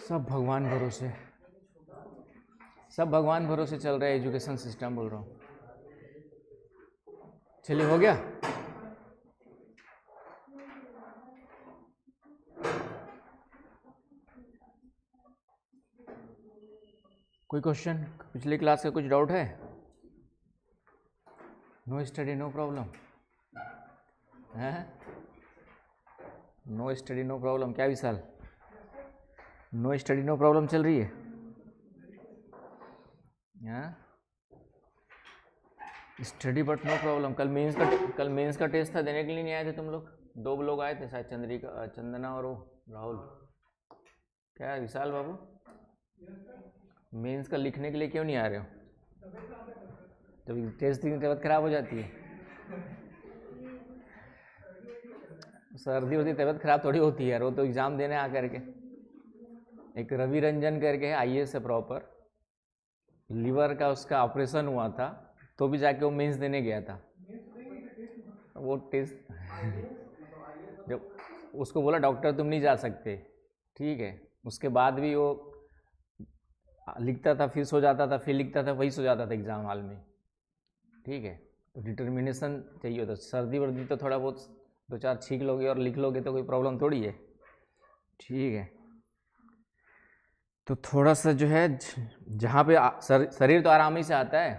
सब भगवान भरोसे, सब भगवान भरोसे चल रहा है एजुकेशन सिस्टम, बोल रहा हूँ। चलिए, हो गया। कोई क्वेश्चन? पिछली क्लास का कुछ डाउट है? नो स्टडी नो प्रॉब्लम है? नो स्टडी नो प्रॉब्लम क्या Vishal? No study no problem चल रही है? Study but no problem. कल मेंस का टेस्ट था, देने के लिए नहीं आए थे तुम लोग? 2 लोग आए थे शायद, चंदना और वो राहुल। क्या है विशाल बाबू, मेंस का लिखने के लिए क्यों नहीं आ रहे हो? तो टेस्ट की तबीयत खराब हो जाती है। सर्दी होती तबीयत खराब थोड़ी होती है यार, वो तो एग्ज़ाम देने आ करके। एक रवि रंजन करके है, आईएएस है प्रॉपर, लीवर का उसका ऑपरेशन हुआ था, तो भी जाके वो मेंस देने गया था। वो टेस्ट जब उसको बोला डॉक्टर तुम नहीं जा सकते, ठीक है, उसके बाद भी वो लिखता था, फिर सो जाता था, फिर लिखता था, वही सो जाता था एग्ज़ाम हॉल में। ठीक है, तो डिटर्मिनेशन चाहिए होता। सर्दी वर्दी तो थोड़ा बहुत 2-4 छींक लोगे और लिख लोगे तो कोई प्रॉब्लम थोड़ी है। ठीक है, तो थोड़ा सा जो है, जहाँ पे शरीर तो आराम ही से आता है,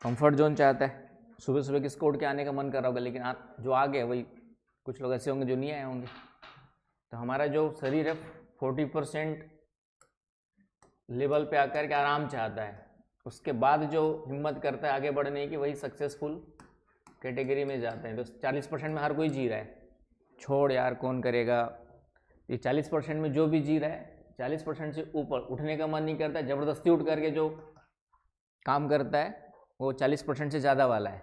कंफर्ट जोन चाहता है। सुबह सुबह किसको उठ के आने का मन कर रहा होगा, लेकिन जो आ गए वही, कुछ लोग ऐसे होंगे जो नहीं आए होंगे। तो हमारा जो शरीर है 40% लेवल पे आकर के आराम चाहता है, उसके बाद जो हिम्मत करता है आगे बढ़ने की, वही सक्सेसफुल कैटेगरी में जाते हैं। तो 40% में हर कोई जी रहा है, छोड़ यार कौन करेगा। ये 40% में जो भी जी रहा है, 40% से ऊपर उठने का मन नहीं करता, ज़बरदस्ती उठ करके जो काम करता है वो 40% से ज़्यादा वाला है।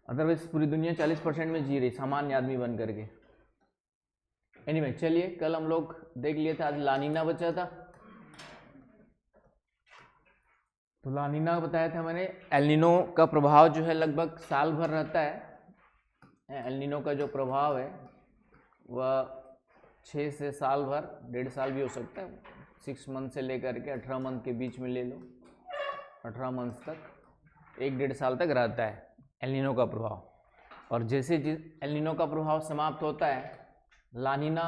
अदरवाइज पूरी दुनिया 40% में जी रही, सामान्य आदमी बन करके। एनीवे, चलिए, कल हम लोग देख लिए थे, आज लानीना बचा था। तो लानीना बताया था मैंने, एलनिनो का प्रभाव जो है लगभग साल भर रहता है। एलनिनो का जो प्रभाव है वह 6 से साल भर, 1.5 साल भी हो सकता है, 6 मंथ से लेकर के 18 मंथ के बीच में ले लो, 18 मंथ तक, 1-1.5 साल तक रहता है एलनिनो का प्रभाव। और जैसे एलनिनो का प्रभाव समाप्त होता है, लानीना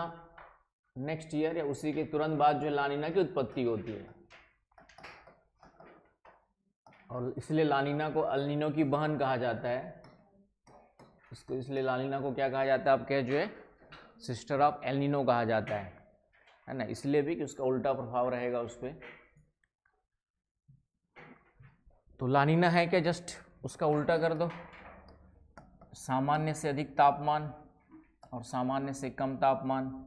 नेक्स्ट ईयर या उसी के तुरंत बाद जो लानीना की उत्पत्ति होती है। और इसलिए लानीना को अल्निनो की बहन कहा जाता है। इसको इसलिए लानीना को क्या कहा जाता है आपके, जो है सिस्टर ऑफ एलनिनो कहा जाता है ना, इसलिए भी कि उसका उल्टा प्रभाव रहेगा उस पर। तो लानीना है क्या, जस्ट उसका उल्टा कर दो, सामान्य से अधिक तापमान और सामान्य से कम तापमान।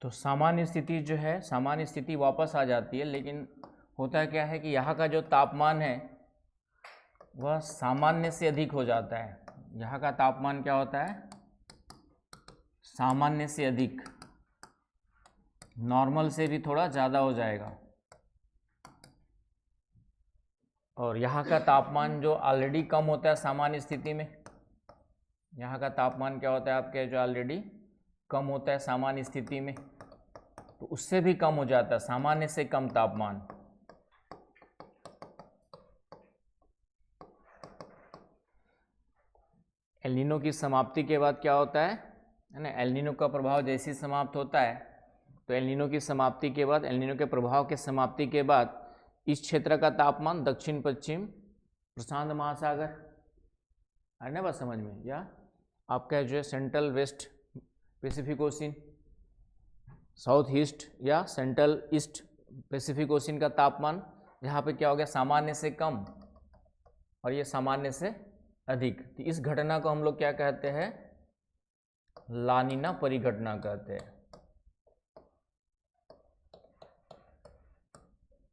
तो सामान्य स्थिति जो है, सामान्य स्थिति वापस आ जाती है, लेकिन होता क्या है कि यहाँ का जो तापमान है वह सामान्य से अधिक हो जाता है। यहाँ का तापमान क्या होता है, सामान्य से अधिक, नॉर्मल से भी थोड़ा ज़्यादा हो जाएगा। और यहाँ का तापमान जो ऑलरेडी कम होता है सामान्य स्थिति में, यहाँ का तापमान क्या होता है आपके, जो ऑलरेडी कम होता है सामान्य स्थिति में, तो उससे भी कम हो जाता है, सामान्य से कम तापमान। एलनिनो की समाप्ति के बाद क्या होता है ना, एलनिनो का प्रभाव जैसे ही समाप्त होता है, तो एलनिनो की समाप्ति के बाद, एलनिनो के प्रभाव के समाप्ति के बाद इस क्षेत्र का तापमान दक्षिण पश्चिम प्रशांत महासागर, है ना बात समझ में, या आपका जो है central west Pacific Ocean, south east या सेंट्रल ईस्ट पैसिफिक ओशन का तापमान यहाँ पे क्या हो गया, सामान्य से कम और ये सामान्य से अधिक। तो इस घटना को हम लोग क्या कहते हैं? लानिना परिघटना कहते हैं।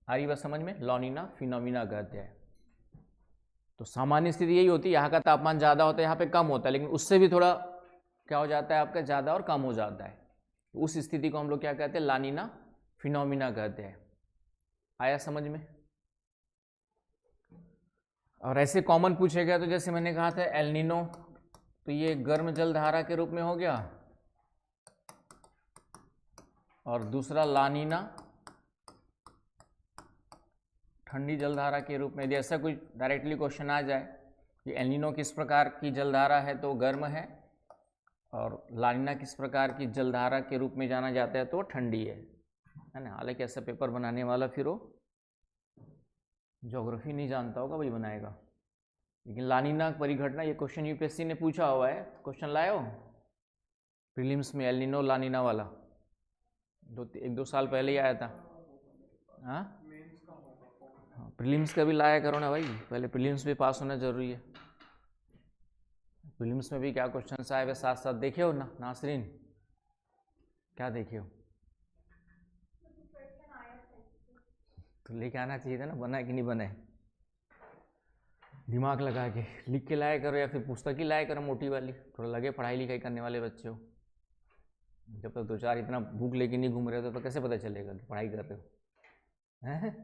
आ रही बात समझ में? लानिना फिनोमिना कहते हैं। तो सामान्य स्थिति यही होती है, यहाँ का तापमान ज़्यादा होता है, यहाँ पे कम होता है, लेकिन उससे भी थोड़ा क्या हो जाता है आपका, ज़्यादा और कम हो जाता है। तो उस स्थिति को हम लोग क्या कहते हैं? लानिना फिनोमिना कहते हैं। आया समझ में? और ऐसे कॉमन पूछे गया तो जैसे मैंने कहा था एल नीनो, तो ये गर्म जलधारा के रूप में हो गया, और दूसरा लानिना ठंडी जलधारा के रूप में। यदि ऐसा कोई डायरेक्टली क्वेश्चन आ जाए कि एल नीनो किस प्रकार की जलधारा है तो गर्म है, और लानिना किस प्रकार की जलधारा के रूप में जाना जाता है तो ठंडी है ना। हालांकि ऐसा पेपर बनाने वाला फिर वो ज्योग्राफी नहीं जानता होगा, वही बनाएगा। लेकिन लानिना परिघटना, ये क्वेश्चन यूपीएससी ने पूछा हुआ है, क्वेश्चन लाए हो प्रीलिम्स में, एल नीनो लानिना वाला, 1-2 साल पहले ही आया था। हाँ, प्रीलिम्स का भी लाया करो ना भाई, पहले प्रीलिम्स भी पास होना जरूरी है। प्रीलिम्स में भी क्या क्वेश्चन आए हुए साथ साथ देखे हो ना नासरीन? क्या देखे हो? तो लेके आना चाहिए था ना, बनाए कि नहीं बनाए? दिमाग लगा के लिख के लाया करो, या फिर पुस्तक ही लाया करो मोटी वाली, थोड़ा लगे पढ़ाई लिखाई करने वाले बच्चे हो। जब तक 2-4 इतना बुक लेके नहीं घूम रहे हो तो कैसे पता चलेगा कि पढ़ाई कर रहे हो? हैं?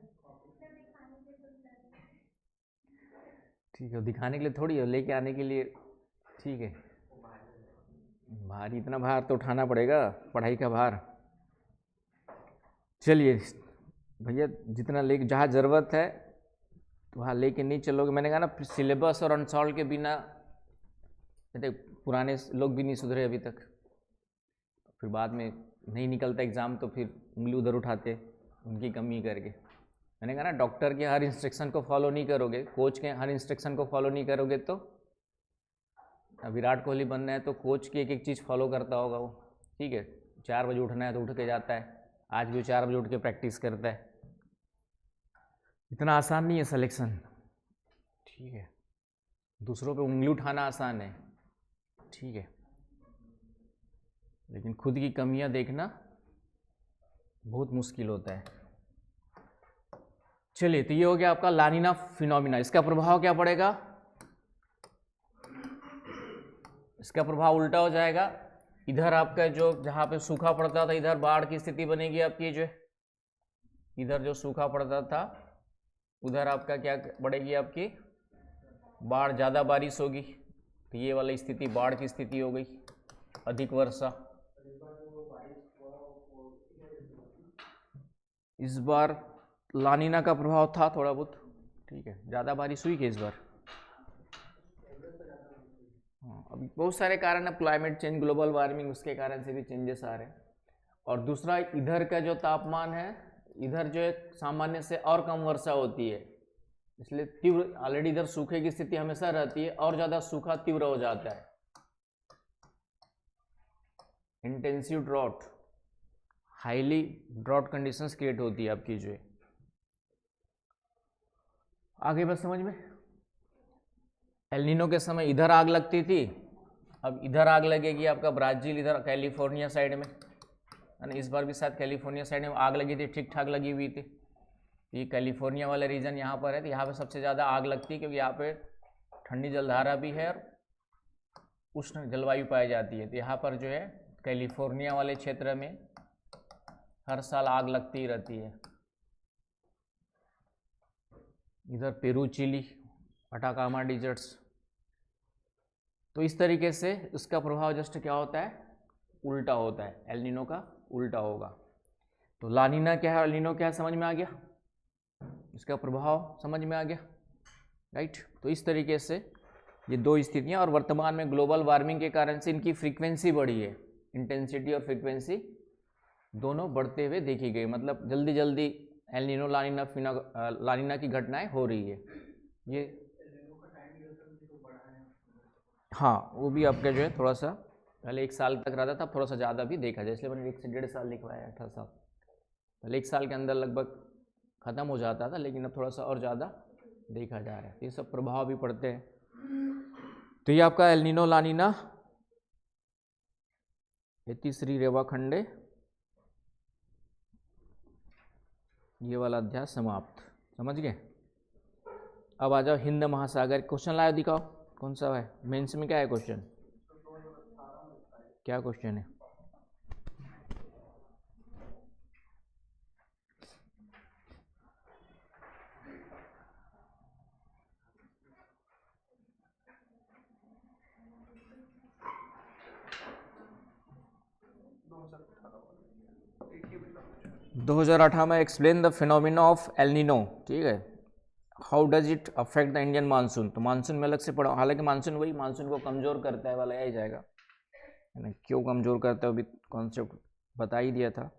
ठीक है, दिखाने के लिए थोड़ी है, लेके आने के लिए ठीक है। भारी, इतना भार तो उठाना पड़ेगा, पढ़ाई का भार। चलिए भैया, जितना ले जहाँ ज़रूरत है तो वहाँ लेके नहीं चलोगे। मैंने कहा ना, सिलेबस और अनसॉल्व के बिना, पुराने लोग भी नहीं सुधरे अभी तक, फिर बाद में नहीं निकलता एग्ज़ाम तो फिर उंगली उधर उठाते उनकी कमी करके। मैंने कहा ना, डॉक्टर के हर इंस्ट्रक्शन को फॉलो नहीं करोगे, कोच के हर इंस्ट्रक्शन को फॉलो नहीं करोगे तो, विराट कोहली बनना है तो कोच की एक एक चीज़ फॉलो करता होगा वो, ठीक है। 4 बजे उठना है तो उठ के जाता है, आज भी 4 बजे उठ के प्रैक्टिस करता है। इतना आसान नहीं है सिलेक्शन, ठीक है। दूसरों पे उंगली उठाना आसान है, ठीक है, लेकिन खुद की कमियां देखना बहुत मुश्किल होता है। चलिए, तो ये हो गया आपका लानिना फिनोमिना। इसका प्रभाव क्या पड़ेगा? इसका प्रभाव उल्टा हो जाएगा। इधर आपका जो जहाँ पे सूखा पड़ता था, इधर बाढ़ की स्थिति बनेगी आपकी। जो इधर जो सूखा पड़ता था, उधर आपका क्या बढ़ेगी? आपकी बाढ़, ज़्यादा बारिश होगी, तो ये वाली स्थिति बाढ़ की स्थिति हो गई, अधिक वर्षा। इस बार लानिना का प्रभाव था थोड़ा बहुत, ठीक है, ज़्यादा बारिश हुई कि इस बार? हाँ, अभी बहुत सारे कारण है, क्लाइमेट चेंज, ग्लोबल वार्मिंग, उसके कारण से भी चेंजेस आ रहे हैं। और दूसरा, इधर का जो तापमान है, इधर जो है सामान्य से और कम वर्षा होती है, इसलिए तीव्र, ऑलरेडी इधर सूखे की स्थिति हमेशा रहती है, और ज़्यादा सूखा तीव्र हो जाता है। Intensive drought, highly drought conditions create होती है आपकी जो है। आगे बस समझ में? एल नीनो के समय इधर आग लगती थी, अब इधर आग लगेगी आपका ब्राजील, इधर कैलिफोर्निया साइड में, है ना। इस बार भी शायद कैलिफोर्निया साइड में आग लगी थी, ठीक ठाक लगी हुई थी। ये कैलिफोर्निया वाला रीजन यहाँ पर है, तो यहाँ पे सबसे ज़्यादा आग लगती है, क्योंकि यहाँ पे ठंडी जलधारा भी है और उष्ण जलवायु पाई जाती है। तो यहाँ पर जो है कैलिफोर्निया वाले क्षेत्र में हर साल आग लगती ही रहती है। इधर पेरू, चिली, अटाकामा डिजर्ट्स। तो इस तरीके से उसका प्रभाव जस्ट क्या होता है? उल्टा होता है, एल नीनो का उल्टा होगा। तो लानिना क्या है, एल नीनो क्या है, समझ में आ गया? इसका प्रभाव समझ में आ गया, राइट। तो इस तरीके से ये दो स्थितियां, और वर्तमान में ग्लोबल वार्मिंग के कारण से इनकी फ्रीक्वेंसी बढ़ी है, इंटेंसिटी और फ्रीक्वेंसी दोनों बढ़ते हुए देखी गई। मतलब जल्दी जल्दी एल नीनो, लानिना की घटनाएं हो रही है। ये हाँ, वो भी आपका जो है थोड़ा सा पहले 1 साल तक रहता था, थोड़ा सा ज़्यादा भी देखा जाए, इसलिए मैंने 1 से 1.5 साल लिखवाया, 18 साल। पहले 1 साल के अंदर लगभग ख़त्म हो जाता था, लेकिन अब थोड़ा सा और ज़्यादा देखा जा रहा है। ये सब प्रभाव भी पड़ते हैं। तो ये आपका एल नीनो ला नीना, ये तीसरी रेवाखंडे, ये वाला अध्याय समाप्त। समझ गए? अब आ जाओ हिंद महासागर। क्वेश्चन लाया दिखाओ, कौन सा है मेंस में? क्या है क्वेश्चन? क्या क्वेश्चन है? दो 2018 में explain the phenomena of El Nino. ठीक है, how does it affect the Indian monsoon. तो मानसून में अलग से पढ़ो, हालांकि मानसून वही मानसून को कमजोर करता है वाला यही जाएगा, है ना। क्यों कमजोर करता है अभी कॉन्सेप्ट बता ही दिया था।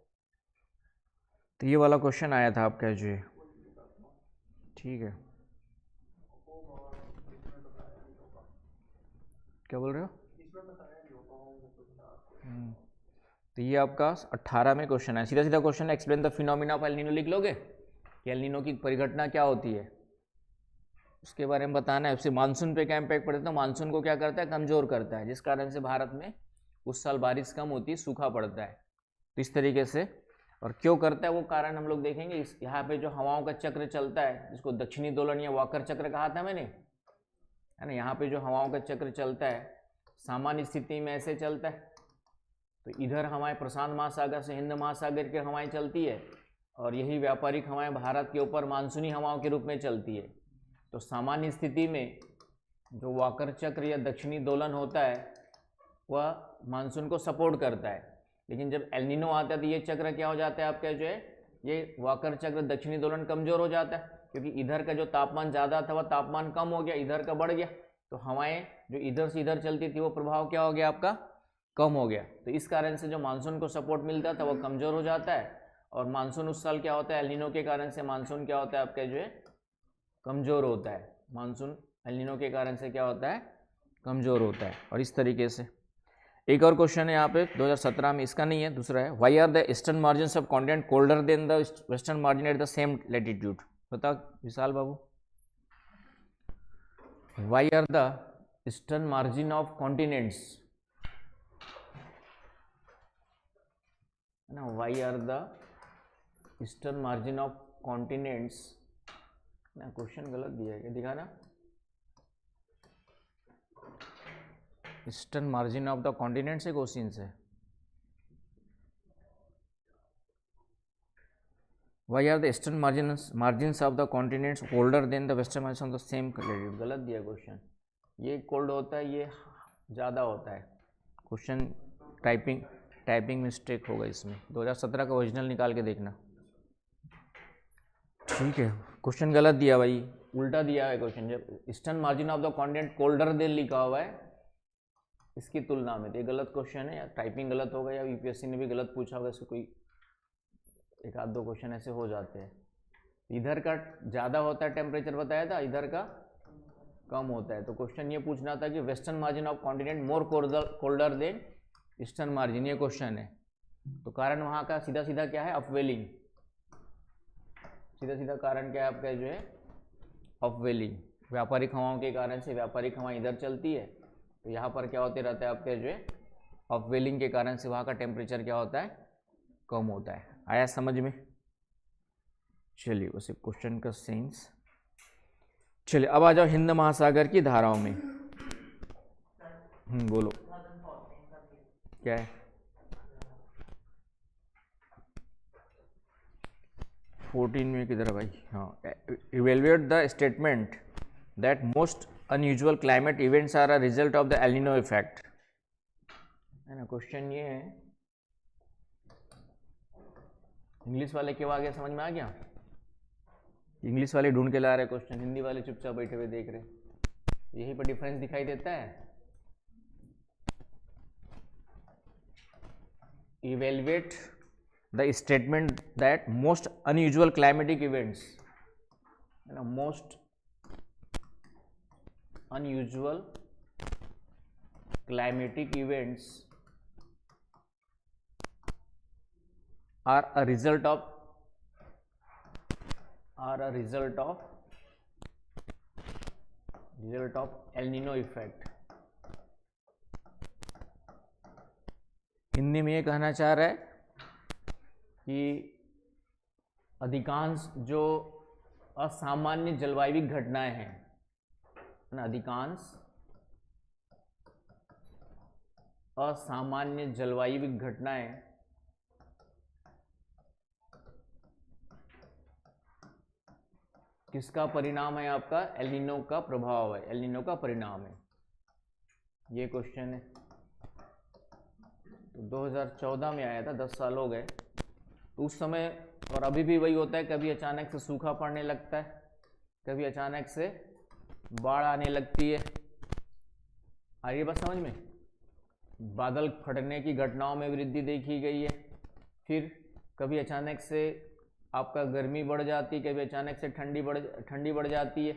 तो ये वाला क्वेश्चन आया था आपका जो, ठीक है। क्या बोल रहे हो? तो ये आपका 18 में क्वेश्चन है, सीधा सीधा क्वेश्चन है। Explain the phenomena of El Nino लिख लोगे कि एल नीनो की परिघटना क्या होती है, उसके बारे में बताना है। उससे मानसून पे क्या इम्पैक्ट पड़ता है? तो मानसून को क्या करता है? कमजोर करता है, जिस कारण से भारत में उस साल बारिश कम होती है, सूखा पड़ता है। तो इस तरीके से, और क्यों करता है वो कारण हम लोग देखेंगे। इस यहाँ पे जो हवाओं का चक्र चलता है, जिसको दक्षिणी दोलन या वॉकर चक्र कहा था मैंने, है ना। यहाँ पे जो हवाओं का चक्र चलता है सामान्य स्थिति में ऐसे चलता है। तो इधर हवाएं प्रशांत महासागर से हिंद महासागर की हवाएं चलती है, और यही व्यापारिक हवाएं भारत के ऊपर मानसूनी हवाओं के रूप में चलती है। तो सामान्य स्थिति में जो वॉकर चक्र या दक्षिणी दोलन होता है वह मानसून को सपोर्ट करता है। लेकिन जब एल नीनो आता है तो ये चक्र क्या हो जाता है आपका जो है, ये वॉकर चक्र दक्षिणी दोलन कमजोर हो जाता है, क्योंकि इधर का जो तापमान ज़्यादा था वह तापमान कम हो गया, इधर का बढ़ गया। तो हवाएं जो इधर से इधर चलती थी वो प्रभाव क्या हो गया आपका? कम हो गया। तो इस कारण से जो मानसून को सपोर्ट मिलता था वह कमजोर हो जाता है। और मानसून उस साल क्या होता है, एल नीनो के कारण से मानसून क्या होता है आपका जो है, कमजोर होता है। मानसून एल नीनो के कारण से क्या होता है? कमजोर होता है। और इस तरीके से एक और क्वेश्चन है यहाँ पे 2017 में, इसका नहीं है, दूसरा है। Why are the eastern margin of continent colder than the western margin at the same latitude. बताओ विशाल बाबू, why are the eastern margin of continents, है ना, why are the eastern margin of continents ना। क्वेश्चन गलत दिया है क्या? दिखाना, eastern margin of the continent से क्वेश्चन है। Why are the eastern margins of the continents colder than the western margin of the same latitude. गलत दिया क्वेश्चन, ये कोल्ड होता है, ये ज़्यादा होता है। क्वेश्चन टाइपिंग मिस्टेक होगा इसमें। 2017 का ओरिजिनल निकाल के देखना, ठीक है। क्वेश्चन गलत दिया भाई, उल्टा दिया है क्वेश्चन। जब eastern margin of the continent colder than लिखा हुआ है इसकी तुलना में, तो ये गलत क्वेश्चन है, या टाइपिंग गलत होगा, या यूपीएससी ने भी गलत पूछा होगा। इससे कोई एक आध दो क्वेश्चन ऐसे हो जाते हैं। इधर का ज़्यादा होता है टेम्परेचर बताया था, इधर का कम होता है। तो क्वेश्चन ये पूछना था कि western margin of continent more colder than eastern margin, ये क्वेश्चन है। तो कारण वहाँ का सीधा सीधा क्या है? अपवेलिंग। सीधा सीधा कारण क्या है आपका जो है? अपवेलिंग। व्यापारिक हवाओं के कारण से व्यापारिक हवा इधर चलती है, तो यहाँ पर क्या होते रहता है आपके जो है, अपवेलिंग के कारण से वहाँ का टेम्परेचर क्या होता है? कम होता है। आया समझ में? चलिए उसे क्वेश्चन का सेंस। चलिए अब आ जाओ हिंद महासागर की धाराओं में। बोलो क्या है? 14 में किधर है भाई? हाँ, evaluate the statement that most unusual climate events are a result of the El Nino effect, है ना। क्वेश्चन ये है, इंग्लिश वाले क्यों आ गया? समझ में आ गया? इंग्लिश वाले ढूंढ के ला रहे क्वेश्चन, हिंदी वाले चुपचाप बैठे हुए देख रहे। यही पर डिफरेंस दिखाई देता है। Evaluate the statement that most unusual climatic events, है ना, most unusual climatic events are a result of result of L Nino effect. Hindi में ये कहना चाह रहा है कि अधिकांश जो असामान्य जलवायु घटनाएं हैं ना, अधिकांश असामान्य जलवायु घटनाएं किसका परिणाम है? आपका एल नीनो का प्रभाव है, एल नीनो का परिणाम है, ये क्वेश्चन है। तो 2014 में आया था, 10 साल हो गए। तो उस समय और अभी भी वही होता है, कभी अचानक से सूखा पड़ने लगता है, कभी अचानक से बाढ़ आने लगती है। आ रही है बात समझ में? बादल फटने की घटनाओं में वृद्धि देखी गई है। फिर कभी अचानक से आपका गर्मी बढ़ जाती है, कभी अचानक से ठंडी बढ़ जाती है,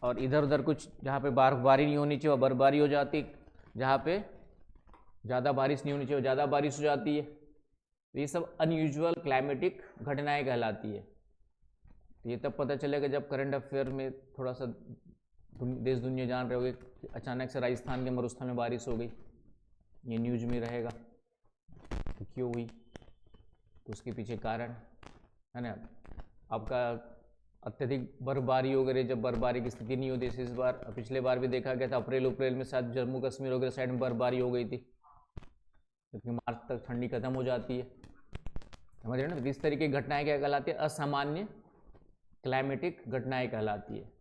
और इधर उधर कुछ जहाँ पे बर्फबारी नहीं होनी चाहिए वह बर्फबारी हो जाती है, जहाँ पे ज़्यादा बारिश नहीं होनी चाहिए ज़्यादा बारिश हो जाती है। तो ये सब अनयूजुअल क्लाइमेटिक घटनाएं कहलाती है। तो ये तब पता चलेगा जब करंट अफेयर में थोड़ा सा देश दुनिया जान रहे होगे कि अचानक से राजस्थान के मरुस्थल में बारिश हो गई, ये न्यूज में रहेगा तो क्यों हुई, तो उसके पीछे कारण है ना। आपका अत्यधिक बर्फबारी वगैरह, जब बर्फबारी की स्थिति नहीं होती, इस बार पिछले बार भी देखा गया था, अप्रैल में शायद जम्मू कश्मीर वगैरह साइड में बर्फबारी हो गई थी, जबकि मार्च तक ठंडी खत्म हो जाती है। समझ रहे हो ना? इस तरीके की घटनाएं क्या कहलाती है? असामान्य क्लाइमेटिक घटनाएं कहलाती है।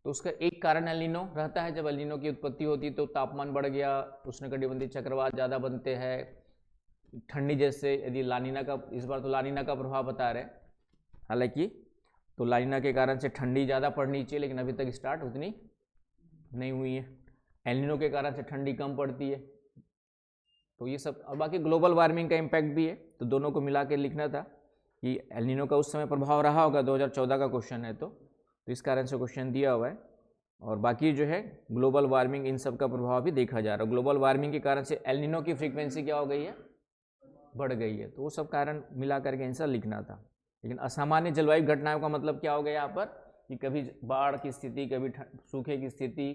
तो उसका एक कारण एल नीनो रहता है। जब एल नीनो की उत्पत्ति होती है तो तापमान बढ़ गया, उष्णकटिबंधीय चक्रवात ज़्यादा बनते हैं, ठंडी जैसे यदि लानीना का, इस बार तो लानीना का प्रभाव बता रहे हैं हालांकि, तो लानीना के कारण से ठंडी ज़्यादा पड़नी चाहिए लेकिन अभी तक स्टार्ट उतनी नहीं हुई है। एल नीनो के कारण से ठंडी कम पड़ती है। तो ये सब, और बाकी ग्लोबल वार्मिंग का इम्पैक्ट भी है, तो दोनों को मिला के लिखना था कि एल नीनो का उस समय प्रभाव रहा होगा। 2014 का क्वेश्चन है तो इस कारण से क्वेश्चन दिया हुआ है। और बाकी जो है ग्लोबल वार्मिंग, इन सब का प्रभाव भी देखा जा रहा है। ग्लोबल वार्मिंग के कारण से एल नीनो की फ्रीक्वेंसी क्या हो गई है? बढ़ गई है। तो वो सब कारण मिला करके आंसर लिखना था। लेकिन असामान्य जलवायु घटनाओं का मतलब क्या हो गया यहाँ पर कि कभी बाढ़ की स्थिति, कभी सूखे की स्थिति,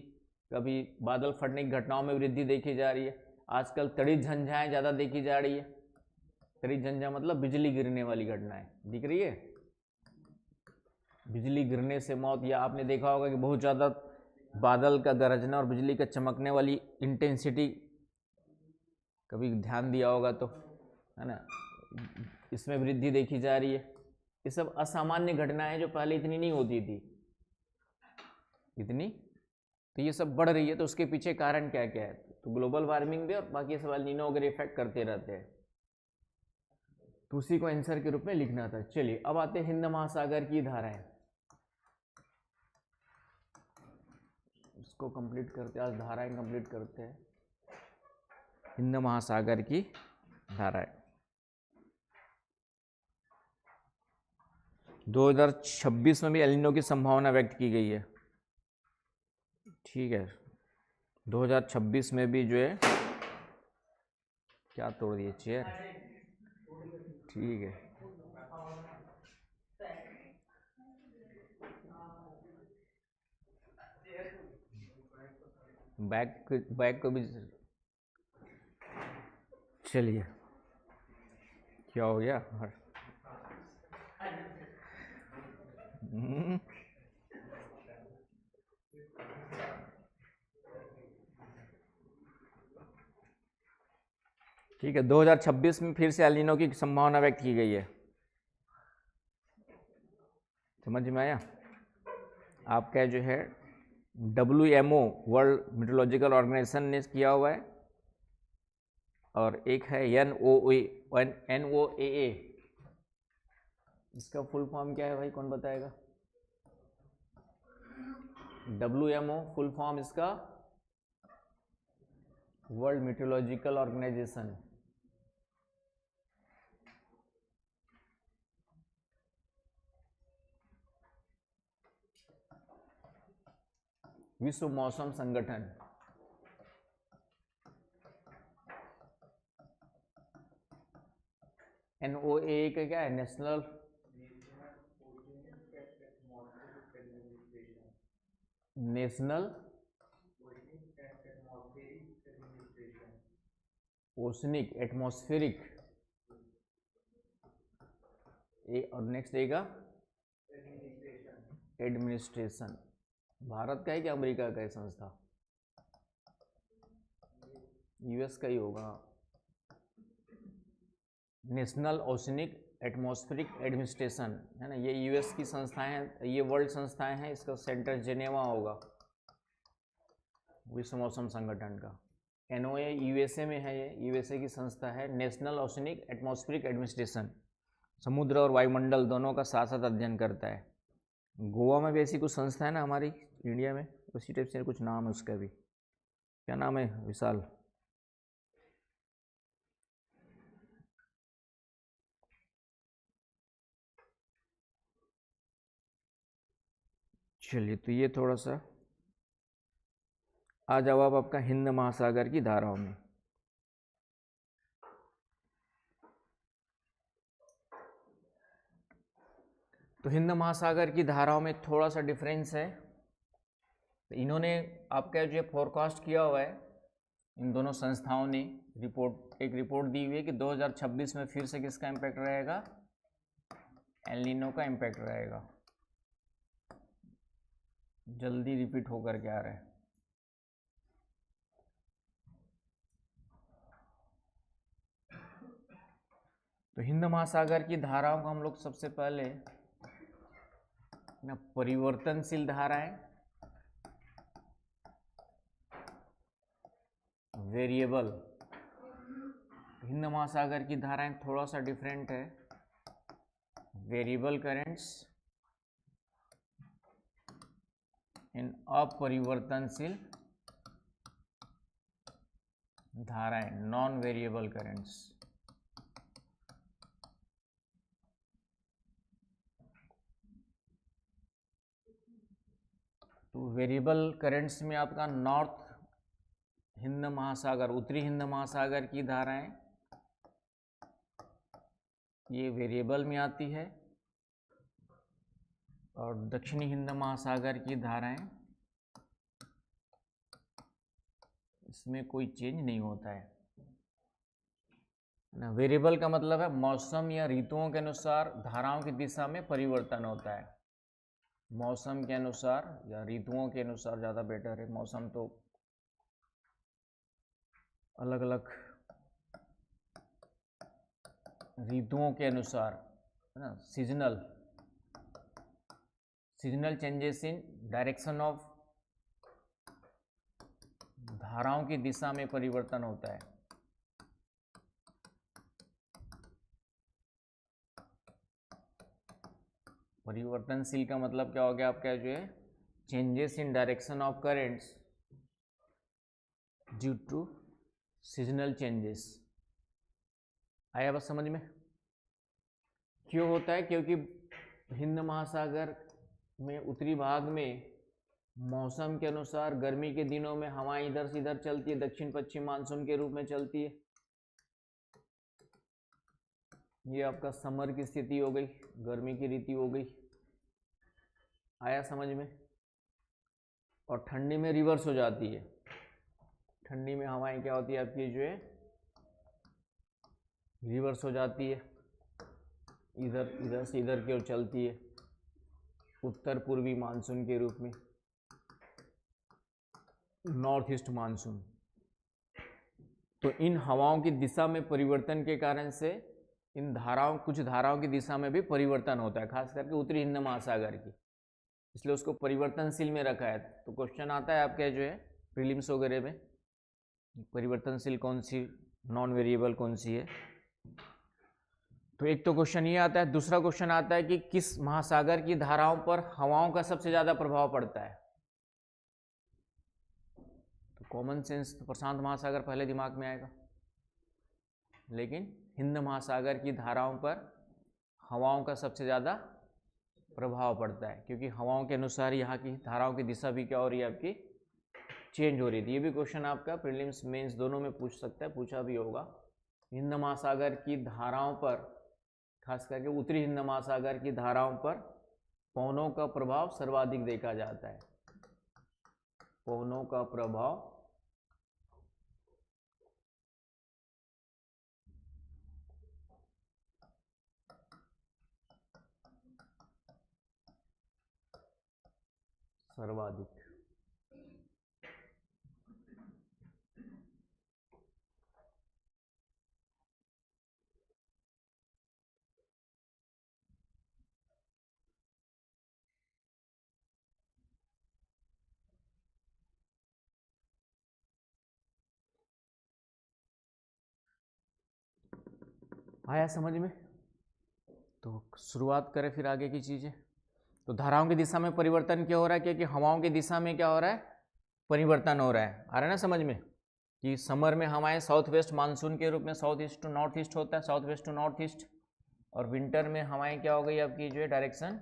कभी बादल फटने की घटनाओं में वृद्धि देखी जा रही है। आजकल तड़ी झंझाएँ ज़्यादा देखी जा रही है। तड़ी झंझा मतलब बिजली गिरने वाली घटनाएं दिख रही है, बिजली गिरने से मौत, या आपने देखा होगा कि बहुत ज़्यादा बादल का गरजना और बिजली का चमकने वाली इंटेंसिटी, कभी ध्यान दिया होगा तो, है ना, इसमें वृद्धि देखी जा रही है। ये सब असामान्य घटनाएं हैं जो पहले इतनी नहीं होती थी इतनी, तो ये सब बढ़ रही है। तो उसके पीछे कारण क्या क्या है? तो ग्लोबल वार्मिंग भी और बाकी सब एल नीनो वगैरह इफेक्ट करते रहते हैं। तो उसी को आंसर के रूप में लिखना था। चलिए अब आते हैं हिंद महासागर की धाराएं, इसको कंप्लीट करते हैं, आज धाराएं कंप्लीट करते हैं। हिंद महासागर की धाराएं 2026 में भी एल नीनो की संभावना व्यक्त की गई है। ठीक है, 2026 में भी जो है, क्या तोड़ दिए चेयर? ठीक है, बैग को भी, चलिए क्या हो गया? ठीक है, 2026 में फिर से एल नीनो की संभावना व्यक्त की गई है। समझ में आया? आपका जो है WMO, वर्ल्ड मेट्रोलॉजिकल ऑर्गेनाइजेशन ने किया हुआ है, और एक है NOAA। इसका फुल फॉर्म क्या है भाई, कौन बताएगा? WMO फुल फॉर्म इसका वर्ल्ड मेट्रोलॉजिकल ऑर्गेनाइजेशन। विश्व मौसम संगठन। NOAA का क्या है? नेशनल नेशनल ओशनिक एटमॉस्फेरिक और नेक्स्ट आएगा एडमिनिस्ट्रेशन। भारत का है कि अमेरिका का है संस्था? यूएस का ही होगा। नेशनल ओशनिक एटमॉस्फेरिक एडमिनिस्ट्रेशन है ना, ये यूएस की संस्थाएं हैं, ये वर्ल्ड संस्थाएं हैं, इसका सेंटर जेनेवा होगा विश्व मौसम संगठन का। एनओए यूएसए में है, ये यूएसए की संस्था है। नेशनल ओशनिक एटमॉस्फेरिक एडमिनिस्ट्रेशन समुद्र और वायुमंडल दोनों का साथ साथ अध्ययन करता है। गोवा में भी ऐसी कुछ संस्था है ना हमारी इंडिया में, उसी टाइप से कुछ नाम है उसका भी, क्या नाम है विशाल? चलिए, तो ये थोड़ा सा आ जाओ आप आपका हिंद महासागर की धाराओं में। तो हिंद महासागर की धाराओं में थोड़ा सा डिफरेंस है। तो इन्होंने आपका जो फोरकास्ट किया हुआ है, इन दोनों संस्थाओं ने एक रिपोर्ट दी हुई है कि 2026 में फिर से किसका इम्पैक्ट रहेगा? एल नीनो का इम्पैक्ट रहेगा। जल्दी रिपीट होकर के आ रहा है। तो हिंद महासागर की धाराओं को हम लोग सबसे पहले ना परिवर्तनशील धाराएं, वेरिएबल, हिंद महासागर की धाराएं थोड़ा सा डिफरेंट है। वेरिएबल करेंट्स इन अपरिवर्तनशील धाराएं, नॉन वेरिएबल करेंट्स। तो वेरिएबल करेंट्स में आपका नॉर्थ हिंद महासागर, उत्तरी हिंद महासागर की धाराएं ये वेरिएबल में आती है, और दक्षिणी हिंद महासागर की धाराएं इसमें कोई चेंज नहीं होता है ना। वेरिएबल का मतलब है मौसम या ऋतुओं के अनुसार धाराओं की दिशा में परिवर्तन होता है। मौसम के अनुसार या ऋतुओं के अनुसार ज़्यादा बेटर है, मौसम तो अलग अलग ऋतुओं के अनुसार है ना। Seasonal changes in direction of, धाराओं की दिशा में परिवर्तन होता है। परिवर्तनशील का मतलब क्या हो गया आपका जो है? Changes in direction of currents due to seasonal changes. आया बस समझ में? क्यों होता है? क्योंकि हिंद महासागर में उत्तरी भाग में मौसम के अनुसार गर्मी के दिनों में हवाएं इधर से इधर चलती है, दक्षिण पश्चिम मानसून के रूप में चलती है। ये आपका समर की स्थिति हो गई, गर्मी की ऋतु हो गई। आया समझ में? और ठंडी में रिवर्स हो जाती है। ठंडी में हवाएं क्या होती है आपकी जो है? रिवर्स हो जाती है, इधर से इधर की ओर चलती है, उत्तर पूर्वी मानसून के रूप में, नॉर्थ ईस्ट मानसून। तो इन हवाओं की दिशा में परिवर्तन के कारण से इन धाराओं, कुछ धाराओं की दिशा में भी परिवर्तन होता है, खास करके उत्तरी हिंद महासागर की, इसलिए उसको परिवर्तनशील में रखा है। तो क्वेश्चन आता है आपके जो है प्रीलिम्स वगैरह में, परिवर्तनशील कौन सी, नॉन वेरिएबल कौन सी है। तो एक तो क्वेश्चन ये आता है। दूसरा क्वेश्चन आता है कि किस महासागर की धाराओं पर हवाओं का सबसे ज्यादा प्रभाव पड़ता है? तो कॉमन सेंस तो प्रशांत महासागर पहले दिमाग में आएगा, लेकिन हिंद महासागर की धाराओं पर हवाओं का सबसे ज़्यादा प्रभाव पड़ता है, क्योंकि हवाओं के अनुसार यहाँ की धाराओं की दिशा भी क्या हो रही है आपकी? चेंज हो रही थी। ये भी क्वेश्चन आपका प्रीलिम्स मेंस दोनों में पूछ सकता है, पूछा भी होगा। हिंद महासागर की धाराओं पर, खास करके उत्तरी हिंद महासागर की धाराओं पर पवनों का प्रभाव सर्वाधिक देखा जाता है। पवनों का प्रभाव सर्वाधिक। आया समझ में? तो शुरुआत करें फिर आगे की चीजें। तो धाराओं की दिशा में परिवर्तन क्या हो रहा है, क्योंकि हवाओं की दिशा में क्या हो रहा है, परिवर्तन हो रहा है। आ रहा है ना समझ में? कि समर में हमारे साउथ वेस्ट मानसून के रूप में south east to north east होता है, south west to north east. और विंटर में हमारे क्या हो गई, आपकी जो है डायरेक्शन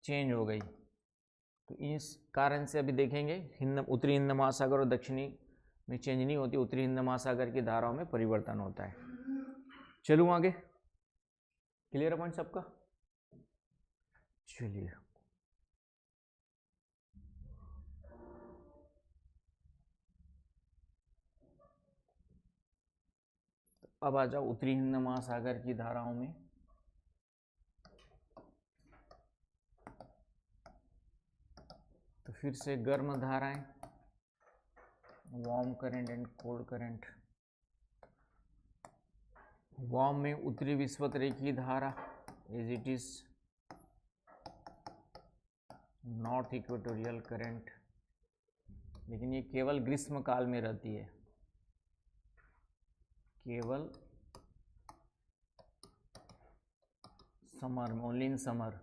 चेंज हो गई। तो इस कारण से अभी देखेंगे उत्तरी हिंद महासागर और दक्षिणी में चेंज नहीं होती, उत्तरी हिंद महासागर की धाराओं में परिवर्तन होता है। चलूँ आगे, क्लियर है पॉइंट सबका? चलिए अब आ जाओ उत्तरी हिंद महासागर की धाराओं में। तो फिर से गर्म धाराएं, warm current and cold current. Warm में उत्तरी विषुवतरेखीय धारा as it is north equatorial current, लेकिन ये केवल ग्रीष्म काल में रहती है, केवल समर में, ओनली इन समर।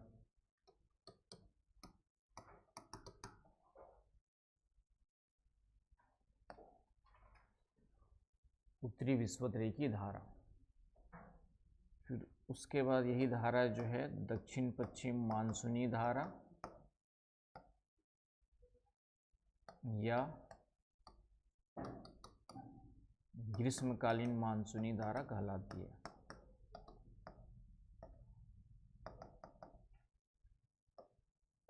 उत्तरी विषुवतरेखीय धारा। फिर उसके बाद यही धारा जो है दक्षिण पश्चिम मानसूनी धारा या ग्रीष्मकालीन मानसूनी धारा कहलाती है।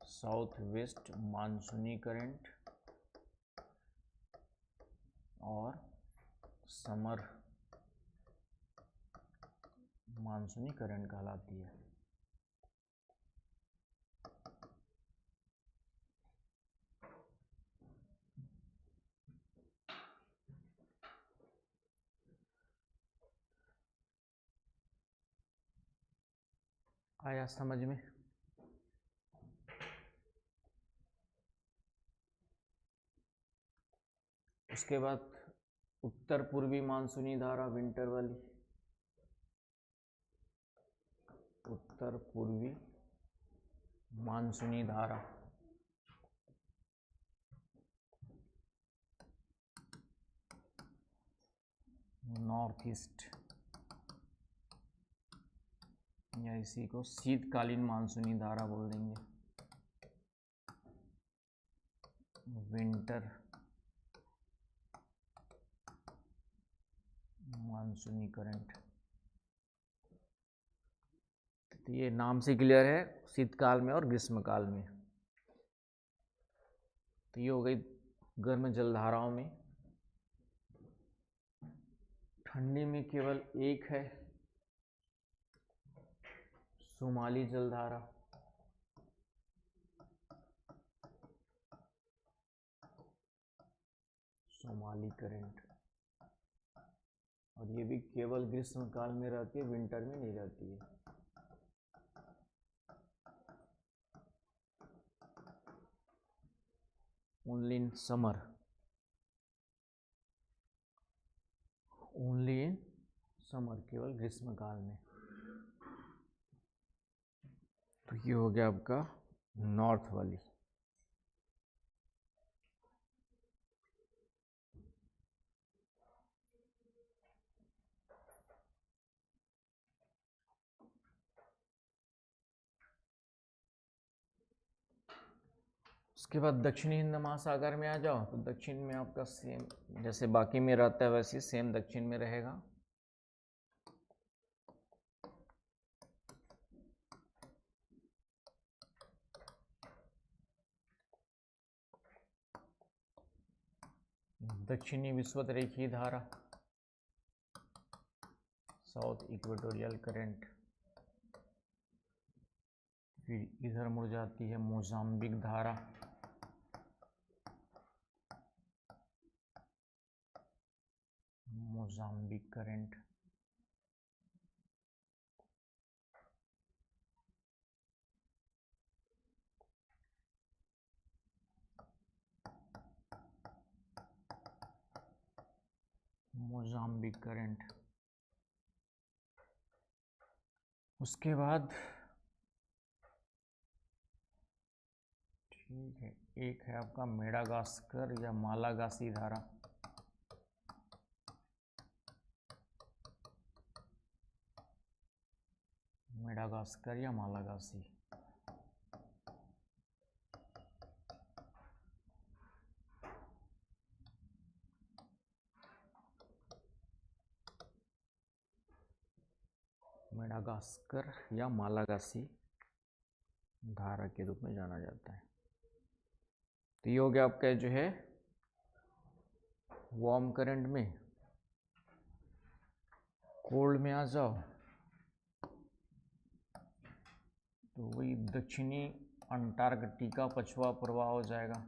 साउथ वेस्ट मानसूनी करंट और समर मानसूनी करंट कहलाती है। आया समझ में? उसके बाद उत्तर पूर्वी मानसूनी धारा विंटर वाली, उत्तर पूर्वी मानसूनी धारा नॉर्थ ईस्ट, या इसी को शीतकालीन मानसूनी धारा बोल देंगे, विंटर मानसूनी करंट। तो ये नाम से क्लियर है, शीतकाल में और ग्रीष्मकाल में। तो ये हो गई गर्म जलधाराओं में। ठंडी में केवल एक है, सुमाली जलधारा, सोमाली करंट। और ये भी केवल ग्रीष्मकाल में रहती है, विंटर में नहीं रहती है। Only in summer, only in summer, केवल ग्रीष्मकाल में। तो ये हो गया आपका नॉर्थ वाली। उसके बाद दक्षिणी हिंद महासागर में आ जाओ। तो दक्षिण में आपका सेम जैसे बाकी में रहता है वैसे सेम दक्षिण में रहेगा। दक्षिणी विषुवतरेखीय धारा, साउथ इक्वेटोरियल करंट। फिर इधर मुड़ जाती है मोजाम्बिक धारा, मोजाम्बिक करंट। Mozambique current. उसके बाद ठीक है, एक है आपका मेडागास्कर या मालागासी धारा। मेडागास्कर या मालागासी। मेडागास्कर या मालागासी धारा के रूप में जाना जाता है। तो ये हो गया आपका जो है वार्म करंट में। कोल्ड में आ जाओ तो वही दक्षिणी अंटार्कटिका पछुआ प्रवाह हो जाएगा।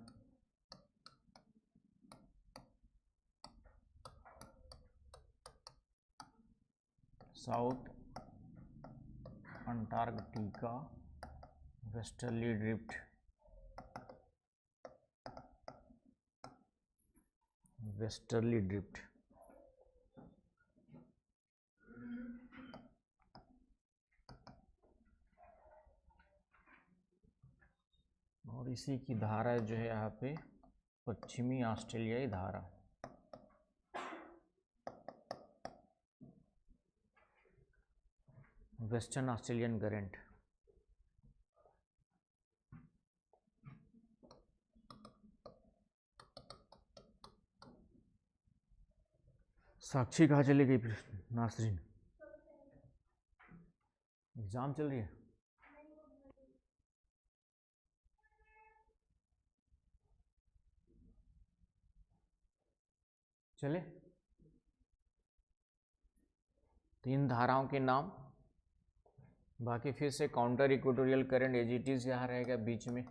South Antarctica westerly drift, westerly drift. और इसी की धारा जो है यहाँ पे पश्चिमी ऑस्ट्रेलियाई धारा। Western Australian current. साक्षी कहाँ चली गई फिर? नासरीन एग्जाम चल रही है। चले, तीन धाराओं के नाम। बाकी फिर से counter equatorial current as it is यहाँ रहेगा बीच में।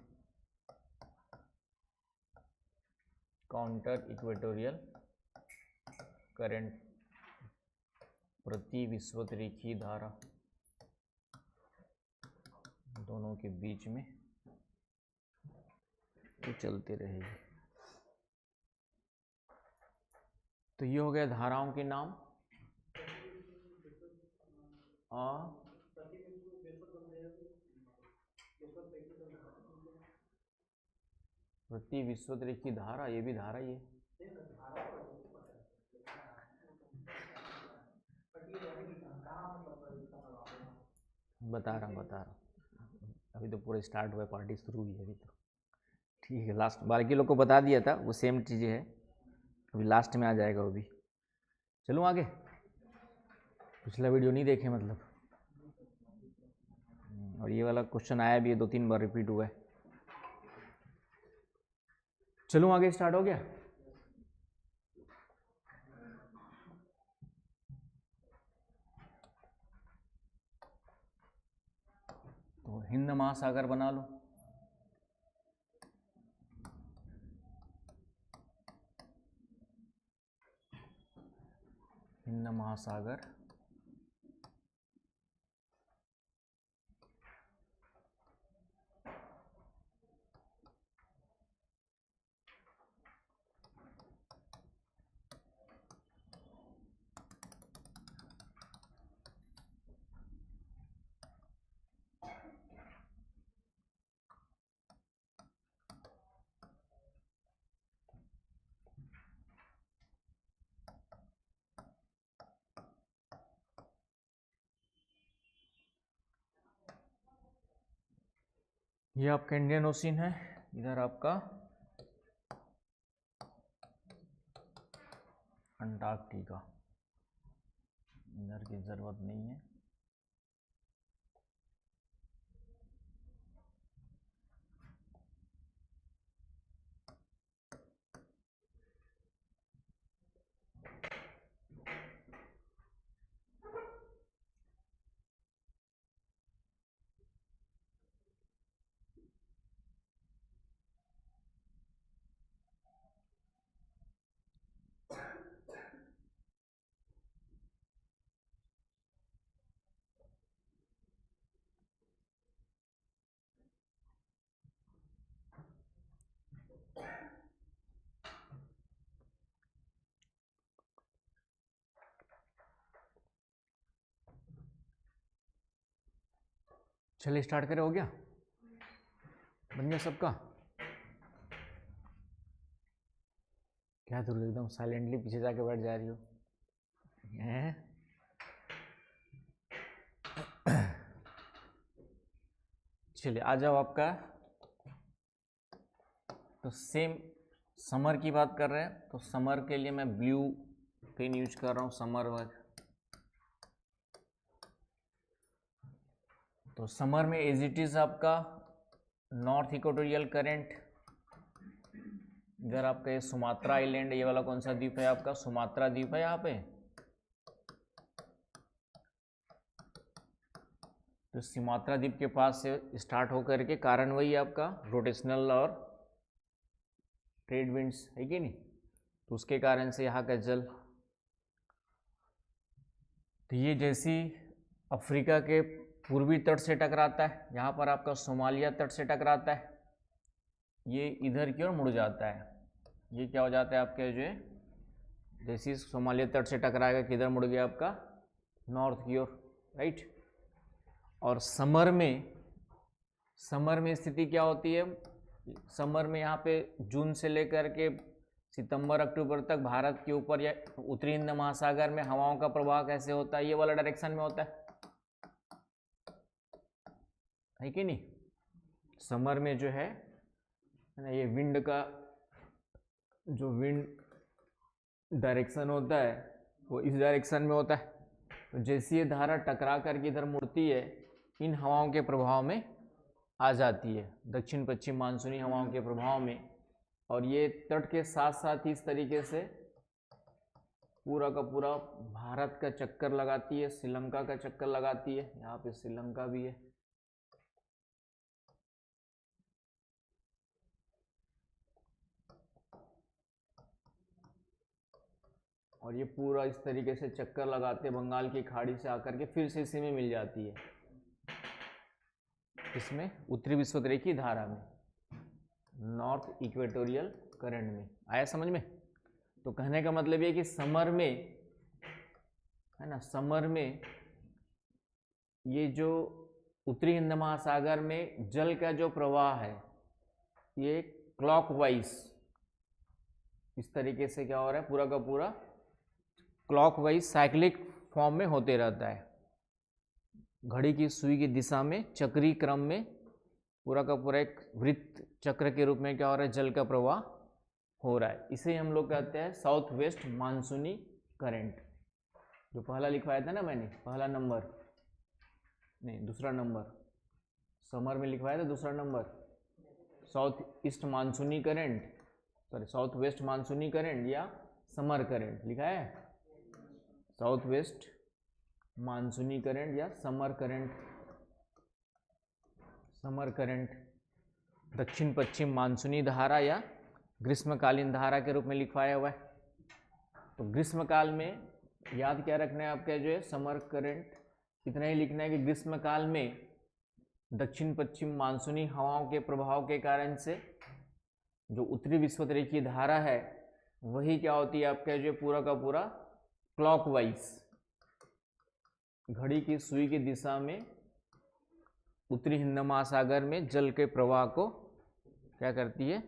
काउंटर इक्वेटोरियल करंट, प्रति विषुवतरेखीय धारा, दोनों के बीच में तो चलते रहेगी। तो ये हो गया धाराओं के नाम। प्रति विषुवतरेखीय धारा, ये भी धारा ही है। बता रहा अभी तो पूरा स्टार्ट हुआ है, पार्टी शुरू हुई है अभी तो। ठीक है, लास्ट बाकी लोग को बता दिया था, वो सेम चीज़ें है, अभी लास्ट में आ जाएगा वो भी। चलूँ आगे? पिछला वीडियो नहीं देखे मतलब, और ये वाला क्वेश्चन आया भी है, 2-3 बार रिपीट हुआ है। चलूँ आगे? स्टार्ट हो गया? तो हिंद महासागर बना लो। हिंद महासागर, ये आपका इंडियन ओशियन है, इधर आपका अंटार्कटिका, इधर की जरूरत नहीं है। चलिए स्टार्ट करें, हो गया, बन गया सबका? क्या दुर्गा एकदम साइलेंटली पीछे जाके बैठ जा रही हो हैं? चलिए आ जाओ आपका, तो सेम समर की बात कर रहे हैं, तो समर के लिए मैं ब्लू पेन यूज कर रहा हूँ, समर वर्क। तो समर में एज इट इज आपका नॉर्थ इक्वेटोरियल करंट, इधर आपका ये सुमात्रा आइलैंड, ये वाला कौन सा द्वीप है आपका? सुमात्रा द्वीप है यहाँ पे। तो सुमात्रा द्वीप के पास से स्टार्ट होकर के कारण वही आपका रोटेशनल और ट्रेड विंड्स है कि नहीं, तो उसके कारण से यहाँ का जल, तो ये जैसी अफ्रीका के पूर्वी तट से टकराता है, यहाँ पर आपका सोमालिया तट से टकराता है, ये इधर की ओर मुड़ जाता है, ये क्या हो जाता है आपके जो है, जैसे सोमालिया तट से टकराएगा किधर मुड़ गया आपका? नॉर्थ की ओर, राइट। और समर में स्थिति क्या होती है? समर में यहाँ पे जून से लेकर के सितंबर अक्टूबर तक भारत के ऊपर या उत्तरी हिंद महासागर में हवाओं का प्रवाह कैसे होता है? ये वाला डायरेक्शन में होता है कि नहीं? समर में जो है ना, ये विंड का जो विंड डायरेक्शन होता है वो इस डायरेक्शन में होता है। तो जैसे ये धारा टकरा करके इधर मुड़ती है, इन हवाओं के प्रभाव में आ जाती है, दक्षिण पश्चिम मानसूनी हवाओं के प्रभाव में, और ये तट के साथ साथ ही इस तरीके से पूरा का पूरा भारत का चक्कर लगाती है, श्रीलंका का चक्कर लगाती है, यहाँ पे श्रीलंका भी है, और ये पूरा इस तरीके से चक्कर लगाते बंगाल की खाड़ी से आकर के फिर से इसी में मिल जाती है, इसमें उत्तरी विषुवत-रेखीय धारा में, नॉर्थ इक्वेटोरियल करंट में। आया समझ में? तो कहने का मतलब ये कि समर में है ना, समर में ये जो उत्तरी हिंद महासागर में जल का जो प्रवाह है ये क्लॉकवाइज इस तरीके से क्या हो रहा है, पूरा का पूरा क्लॉकवाइज साइक्लिक फॉर्म में होते रहता है, घड़ी की सुई की दिशा में चक्रीय क्रम में पूरा का पूरा एक वृत्त चक्र के रूप में क्या हो रहा है, जल का प्रवाह हो रहा है। इसे हम लोग कहते हैं साउथ वेस्ट मानसूनी करंट। जो पहला लिखवाया था ना मैंने, पहला नंबर नहीं दूसरा नंबर, समर में लिखवाया था दूसरा नंबर, साउथ ईस्ट मानसूनी करंट, सॉरी साउथ वेस्ट मानसूनी करंट या समर करंट लिखा है, साउथ वेस्ट मानसूनी करंट या समर करंट। समर करंट दक्षिण पश्चिम मानसूनी धारा या ग्रीष्मकालीन धारा के रूप में लिखवाया हुआ है। तो ग्रीष्मकाल में याद क्या रखना है आपका जो है, समर करंट इतना ही लिखना है कि ग्रीष्मकाल में दक्षिण पश्चिम मानसूनी हवाओं के प्रभाव के कारण से जो उत्तरी विषुवत-रेखीय धारा है वही क्या होती है आपका जो पूरा का पूरा क्लॉकवाइज घड़ी की सुई की दिशा में उत्तरी हिंद महासागर में जल के प्रवाह को क्या करती है,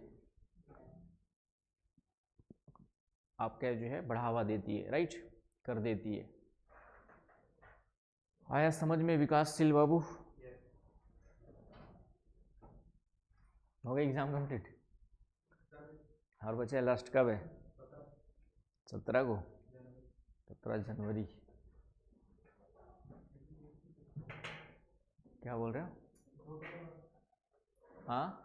आपका जो है बढ़ावा देती है, राइट, कर देती है। आया समझ में विकासशील बाबू? हो गया एग्जाम कंप्लीट? और बच्चे लास्ट कब है? 17 को, 17 जनवरी। क्या बोल रहे हो? हाँ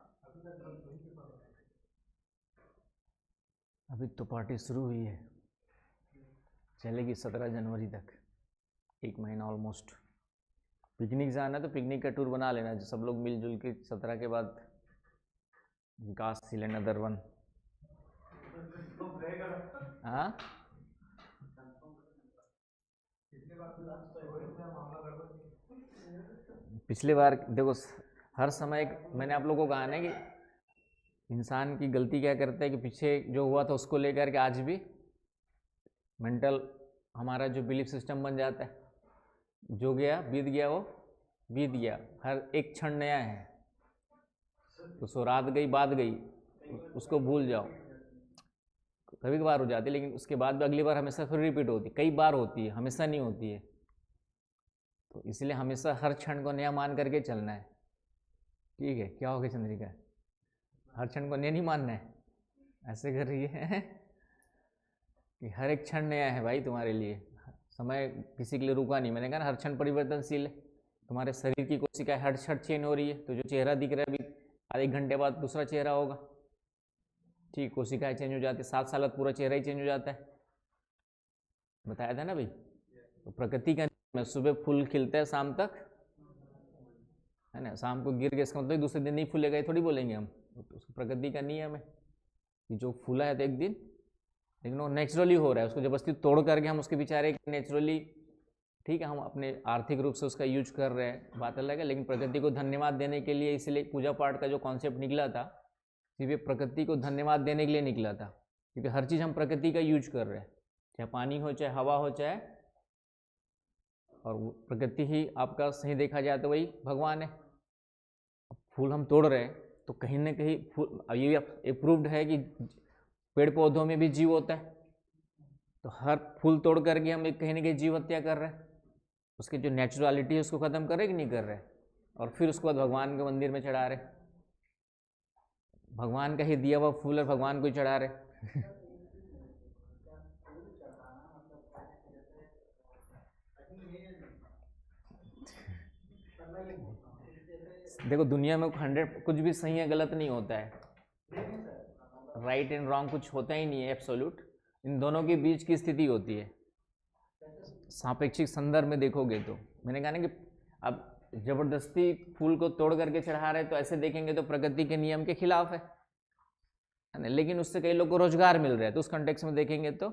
अभी तो पार्टी शुरू हुई है, चलेगी 17 जनवरी तक, एक महीना ऑलमोस्ट। पिकनिक जाना है तो पिकनिक का टूर बना लेना, जो सब लोग मिलजुल के 17 के बाद विकासशील नदर वन। हाँ पिछली बार देखो, हर समय मैंने आप लोगों को कहा ना कि इंसान की गलती क्या करता है कि पीछे जो हुआ था उसको लेकर के आज भी मेंटल हमारा जो बिलीफ सिस्टम बन जाता है, जो गया बीत गया वो बीत गया, हर एक क्षण नया है। तो सो रात गई बात गई, उसको भूल जाओ। कभी कभार हो जाती है, लेकिन उसके बाद भी अगली बार हमेशा फिर रिपीट होती है, कई बार होती है, हमेशा नहीं होती है। तो इसलिए हमेशा हर क्षण को नया मान करके चलना है। ठीक है, क्या हो गया चंद्रिका? हर क्षण को नया नहीं मानना है, ऐसे कर रही है कि हर एक क्षण नया है भाई तुम्हारे लिए। समय किसी के लिए रुका नहीं। मैंने कहा ना, हर क्षण परिवर्तनशील है। तुम्हारे शरीर की कोशिकाएं हर क्षण चेंज हो रही है, तो जो चेहरा दिख रहा है अभी, आधे घंटे बाद दूसरा चेहरा होगा। ठीक, कोशिकाएं चेंज हो जाती है, 7 साल बाद पूरा चेहरा ही चेंज हो जाता है। बताया था ना भाई। तो प्रकृति का में सुबह फूल खिलता है शाम तक, है ना। शाम को गिर गया, इसका मतलब दूसरे दिन नहीं फूलेगा, ये थोड़ी बोलेंगे हम। तो प्रकृति का नियम है कि जो फूला है तो एक दिन, लेकिन वो नेचुरली हो रहा है। उसको जबरदस्ती तोड़ करके हम उसके बेचारे नेचुरली, ठीक है, हम अपने आर्थिक रूप से उसका यूज कर रहे हैं, बात अलग है। लेकिन प्रकृति को धन्यवाद देने के लिए, इसलिए पूजा पाठ का जो कॉन्सेप्ट निकला था, सिर्फ प्रकृति को धन्यवाद देने के लिए निकला था। क्योंकि हर चीज़ हम प्रकृति का यूज कर रहे हैं, चाहे पानी हो, चाहे हवा हो, चाहे, और प्रकृति ही आपका सही देखा जाए तो वही भगवान है। फूल हम तोड़ रहे हैं तो कहीं ना कहीं फूल, ये अप्रूव्ड है कि पेड़ पौधों में भी जीव होता है। तो हर फूल तोड़ करके हम एक कहीं ना कहीं जीव हत्या कर रहे हैं, उसकी जो नेचुरलिटी है उसको ख़त्म कर रहे कि नहीं कर रहे। और फिर उसके बाद भगवान के मंदिर में चढ़ा रहे, भगवान का ही दिया हुआ फूल और भगवान को ही चढ़ा रहे। देखो, दुनिया में 100 कुछ भी सही है गलत नहीं होता है, राइट एंड रॉन्ग कुछ होता ही नहीं है एब्सोल्यूट। इन दोनों के बीच की स्थिति होती है। सापेक्षिक संदर्भ में देखोगे तो मैंने कहा ना कि अब जबरदस्ती फूल को तोड़ करके चढ़ा रहे, तो ऐसे देखेंगे तो प्रकृति के नियम के खिलाफ है ना। लेकिन उससे कई लोग को रोजगार मिल रहा है, तो उस कंटेक्स्ट में देखेंगे तो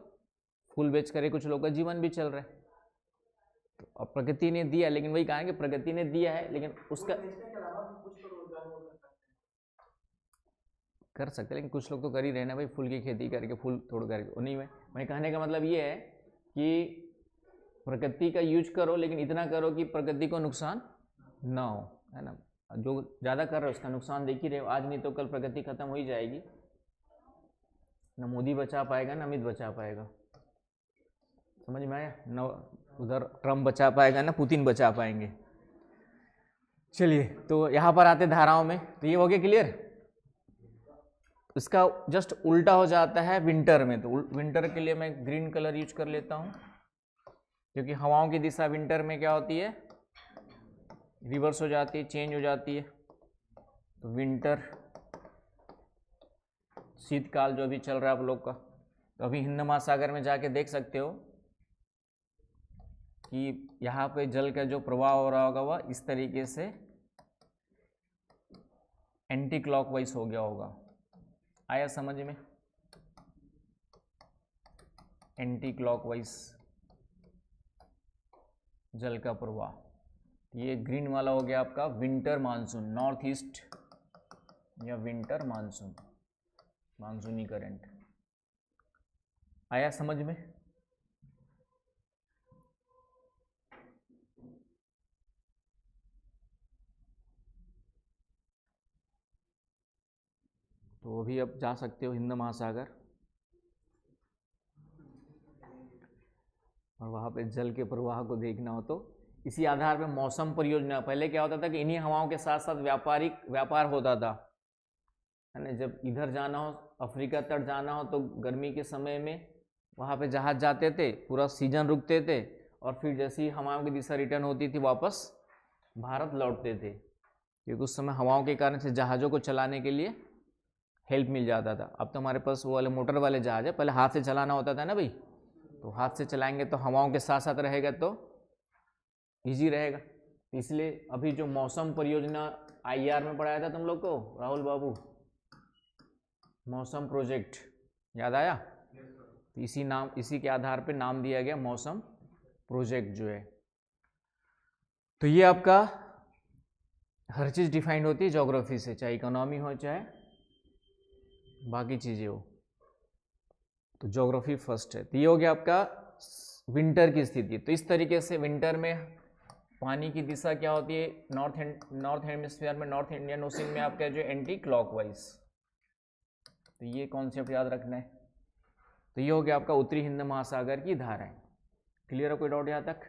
फूल बेच कर कुछ लोगों का जीवन भी चल रहा है। तो अब प्रकृति ने दिया, लेकिन वही कहा कि प्रकृति ने दिया है, लेकिन उसका कर सकते, लेकिन कुछ लोग तो कर ही रहे ना भाई, फूल की खेती करके, फूल तोड़ करके। उन्हीं में मैं कहने का मतलब ये है कि प्रकृति का यूज करो, लेकिन इतना करो कि प्रकृति को नुकसान ना हो, है ना। जो ज़्यादा कर रहे हो उसका नुकसान देख ही रहे हो, आज नहीं तो कल प्रकृति खत्म हो ही जाएगी। ना मोदी बचा पाएगा ना अमित बचा पाएगा, समझ में आया ना। उधर ट्रम्प बचा पाएगा ना पुतिन बचा पाएंगे। चलिए, तो यहाँ पर आते धाराओं में, तो ये हो गया क्लियर। इसका जस्ट उल्टा हो जाता है विंटर में। तो विंटर के लिए मैं ग्रीन कलर यूज कर लेता हूँ, क्योंकि हवाओं की दिशा विंटर में क्या होती है, रिवर्स हो जाती है, चेंज हो जाती है। तो विंटर शीतकाल जो अभी चल रहा है आप लोग का, तो अभी हिंद महासागर में जाके देख सकते हो कि यहाँ पे जल का जो प्रवाह हो रहा होगा वह इस तरीके से एंटी क्लॉकवाइज हो गया होगा। आया समझ में? एंटी क्लॉकवाइज जल का प्रवाह। ये ग्रीन वाला हो गया आपका विंटर मानसून, नॉर्थ ईस्ट या विंटर मानसून, मानसूनी करंट। आया समझ में? तो अभी अब जा सकते हो हिंद महासागर, और वहाँ पे जल के प्रवाह को देखना हो तो इसी आधार पे मौसम परियोजना। पहले क्या होता था कि इन्हीं हवाओं के साथ साथ व्यापार होता था, है ना। जब इधर जाना हो, अफ्रीका तट जाना हो, तो गर्मी के समय में वहाँ पे जहाज जाते थे, पूरा सीजन रुकते थे, और फिर जैसी हवाओं की दिशा रिटर्न होती थी वापस भारत लौटते थे, क्योंकि उस समय हवाओं के कारण से जहाज़ों को चलाने के लिए हेल्प मिल जाता था। अब तो हमारे पास वो वाले मोटर वाले जहाज है, पहले हाथ से चलाना होता था ना भाई। तो हाथ से चलाएंगे तो हवाओं के साथ साथ रहेगा तो इजी रहेगा। इसलिए अभी जो मौसम परियोजना IR में पढ़ाया था तुम लोग को राहुल बाबू, मौसम प्रोजेक्ट याद आया? तो इसी के आधार पे नाम दिया गया मौसम प्रोजेक्ट जो है। तो ये आपका हर चीज़ डिफाइंड होती है ज्योग्राफी से, चाहे इकोनॉमी हो चाहे बाकी चीज़ें हो। तो ज्योग्राफी फर्स्ट है। तो ये हो गया आपका विंटर की स्थिति। तो इस तरीके से विंटर में पानी की दिशा क्या होती है नॉर्थ हेमिस्फीयर में, नॉर्थ इंडियन ओशन में आपका जो एंटी क्लॉकवाइज। तो ये कॉन्सेप्ट याद रखना है। तो ये हो गया आपका उत्तरी हिंद महासागर की धाराएं। क्लियर है? कोई डाउट यहाँ तक?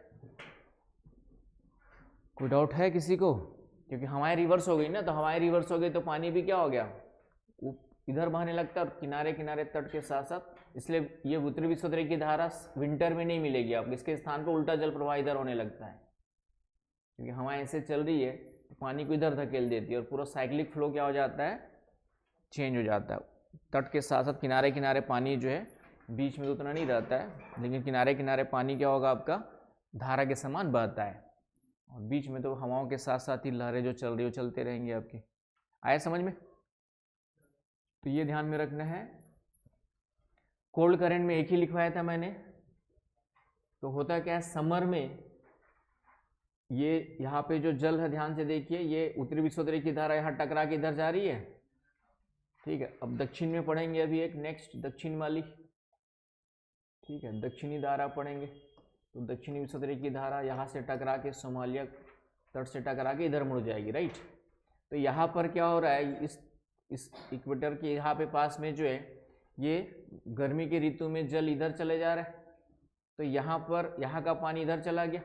कोई डाउट है किसी को? क्योंकि हवाएं रिवर्स हो गई ना, तो हवाएं रिवर्स हो गई तो पानी भी क्या हो गया, इधर बहने लगता है और किनारे किनारे तट के साथ साथ, इसलिए ये उत्तरी विश्वोत्तरी की धारा विंटर में नहीं मिलेगी आपको, इसके स्थान पर उल्टा जल प्रवाह इधर होने लगता है, क्योंकि हवा ऐसे चल रही है तो पानी को इधर धकेल देती है और पूरा साइक्लिक फ्लो क्या हो जाता है, चेंज हो जाता है। तट के साथ साथ किनारे किनारे पानी जो है, बीच में तो उतना नहीं रहता है, लेकिन किनारे किनारे पानी क्या होगा आपका, धारा के समान बहता है, और बीच में तो हवाओं के साथ साथ ही लहरें जो चल रही हो चलते रहेंगे आपके। आया समझ में? तो ये ध्यान में रखना है। कोल्ड करंट में एक ही लिखवाया था मैंने। तो होता क्या है, समर में ये यहाँ पे जो जल है, ध्यान से देखिए, ये उत्तरी विश्वोत्तरी की धारा यहाँ टकरा के इधर जा रही है, ठीक है। अब दक्षिण में पढ़ेंगे अभी एक नेक्स्ट दक्षिण वाली, ठीक है, दक्षिणी धारा पढ़ेंगे। तो दक्षिणी विश्वोत्तरी की धारा यहाँ से टकरा के सोमालिया तट से टकरा के इधर मुड़ जाएगी, राइट। तो यहाँ पर क्या हो रहा है, इस इक्वेटर के यहाँ पे पास में जो है, ये गर्मी के ऋतु में जल इधर चले जा रहा है, तो यहाँ पर यहाँ का पानी इधर चला गया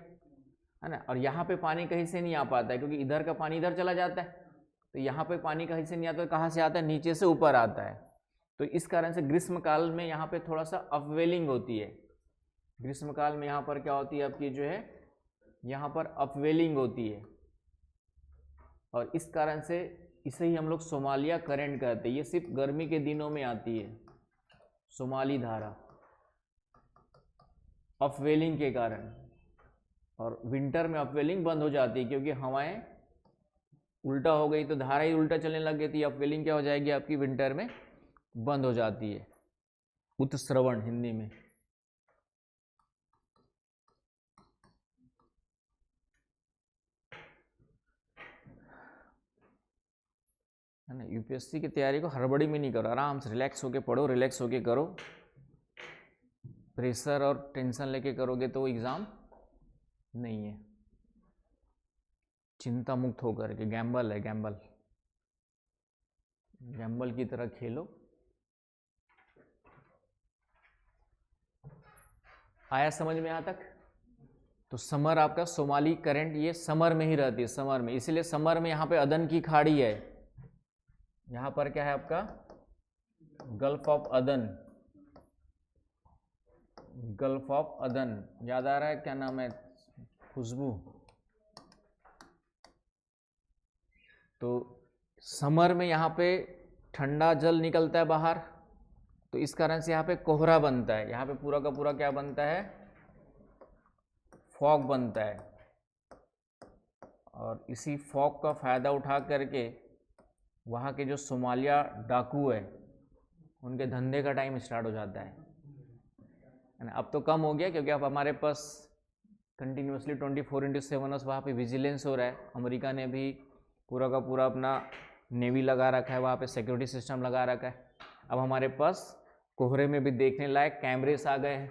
है ना, और यहाँ पे पानी कहीं से नहीं आ पाता है, क्योंकि इधर का पानी इधर चला जाता है। तो यहाँ पे पानी कहीं से नहीं आता, कहाँ से आता है, नीचे से ऊपर आता है। तो इस कारण से ग्रीष्म काल में यहाँ पे थोड़ा सा अपवेलिंग होती है। ग्रीष्म काल में यहाँ पर क्या होती है आपकी जो है, यहाँ पर अपवेलिंग होती है, और इस कारण से इसे ही हम लोग सोमालिया करंट कहते हैं। ये सिर्फ गर्मी के दिनों में आती है सोमाली धारा, अपवेलिंग के कारण, और विंटर में अपवेलिंग बंद हो जाती है, क्योंकि हवाएं उल्टा हो गई तो धारा ही उल्टा चलने लग गई थी। अपवेलिंग क्या हो जाएगी आपकी, विंटर में बंद हो जाती है, उत्स्रवण हिंदी में। है ना, यूपीएससी की तैयारी को हड़बड़ी में नहीं करो, आराम से रिलैक्स होके पढ़ो, रिलैक्स होके करो। प्रेशर और टेंशन लेके करोगे तो एग्ज़ाम नहीं है। चिंता मुक्त होकर के, गैम्बल है, गैम्बल, गैम्बल की तरह खेलो। आया समझ में यहाँ तक? तो समर आपका सोमाली करंट ये समर में ही रहती है, समर में, इसलिए समर में यहाँ पे अदन की खाड़ी है, यहाँ पर क्या है आपका, गल्फ ऑफ अदन, गल्फ ऑफ अदन, याद आ रहा है क्या नाम है, खुशबू। तो समर में यहाँ पे ठंडा जल निकलता है बाहर, तो इस कारण से यहाँ पे कोहरा बनता है, यहाँ पे पूरा का पूरा क्या बनता है, फॉग बनता है, और इसी फॉग का फायदा उठा करके वहाँ के जो सोमालिया डाकू है, उनके धंधे का टाइम स्टार्ट हो जाता है ना। अब तो कम हो गया, क्योंकि अब हमारे पास कंटिन्यूसली 24/7 वहाँ पे विजिलेंस हो रहा है। अमेरिका ने भी पूरा का पूरा अपना नेवी लगा रखा है, वहाँ पे सिक्योरिटी सिस्टम लगा रखा है। अब हमारे पास कोहरे में भी देखने लायक कैमरेस आ गए हैं,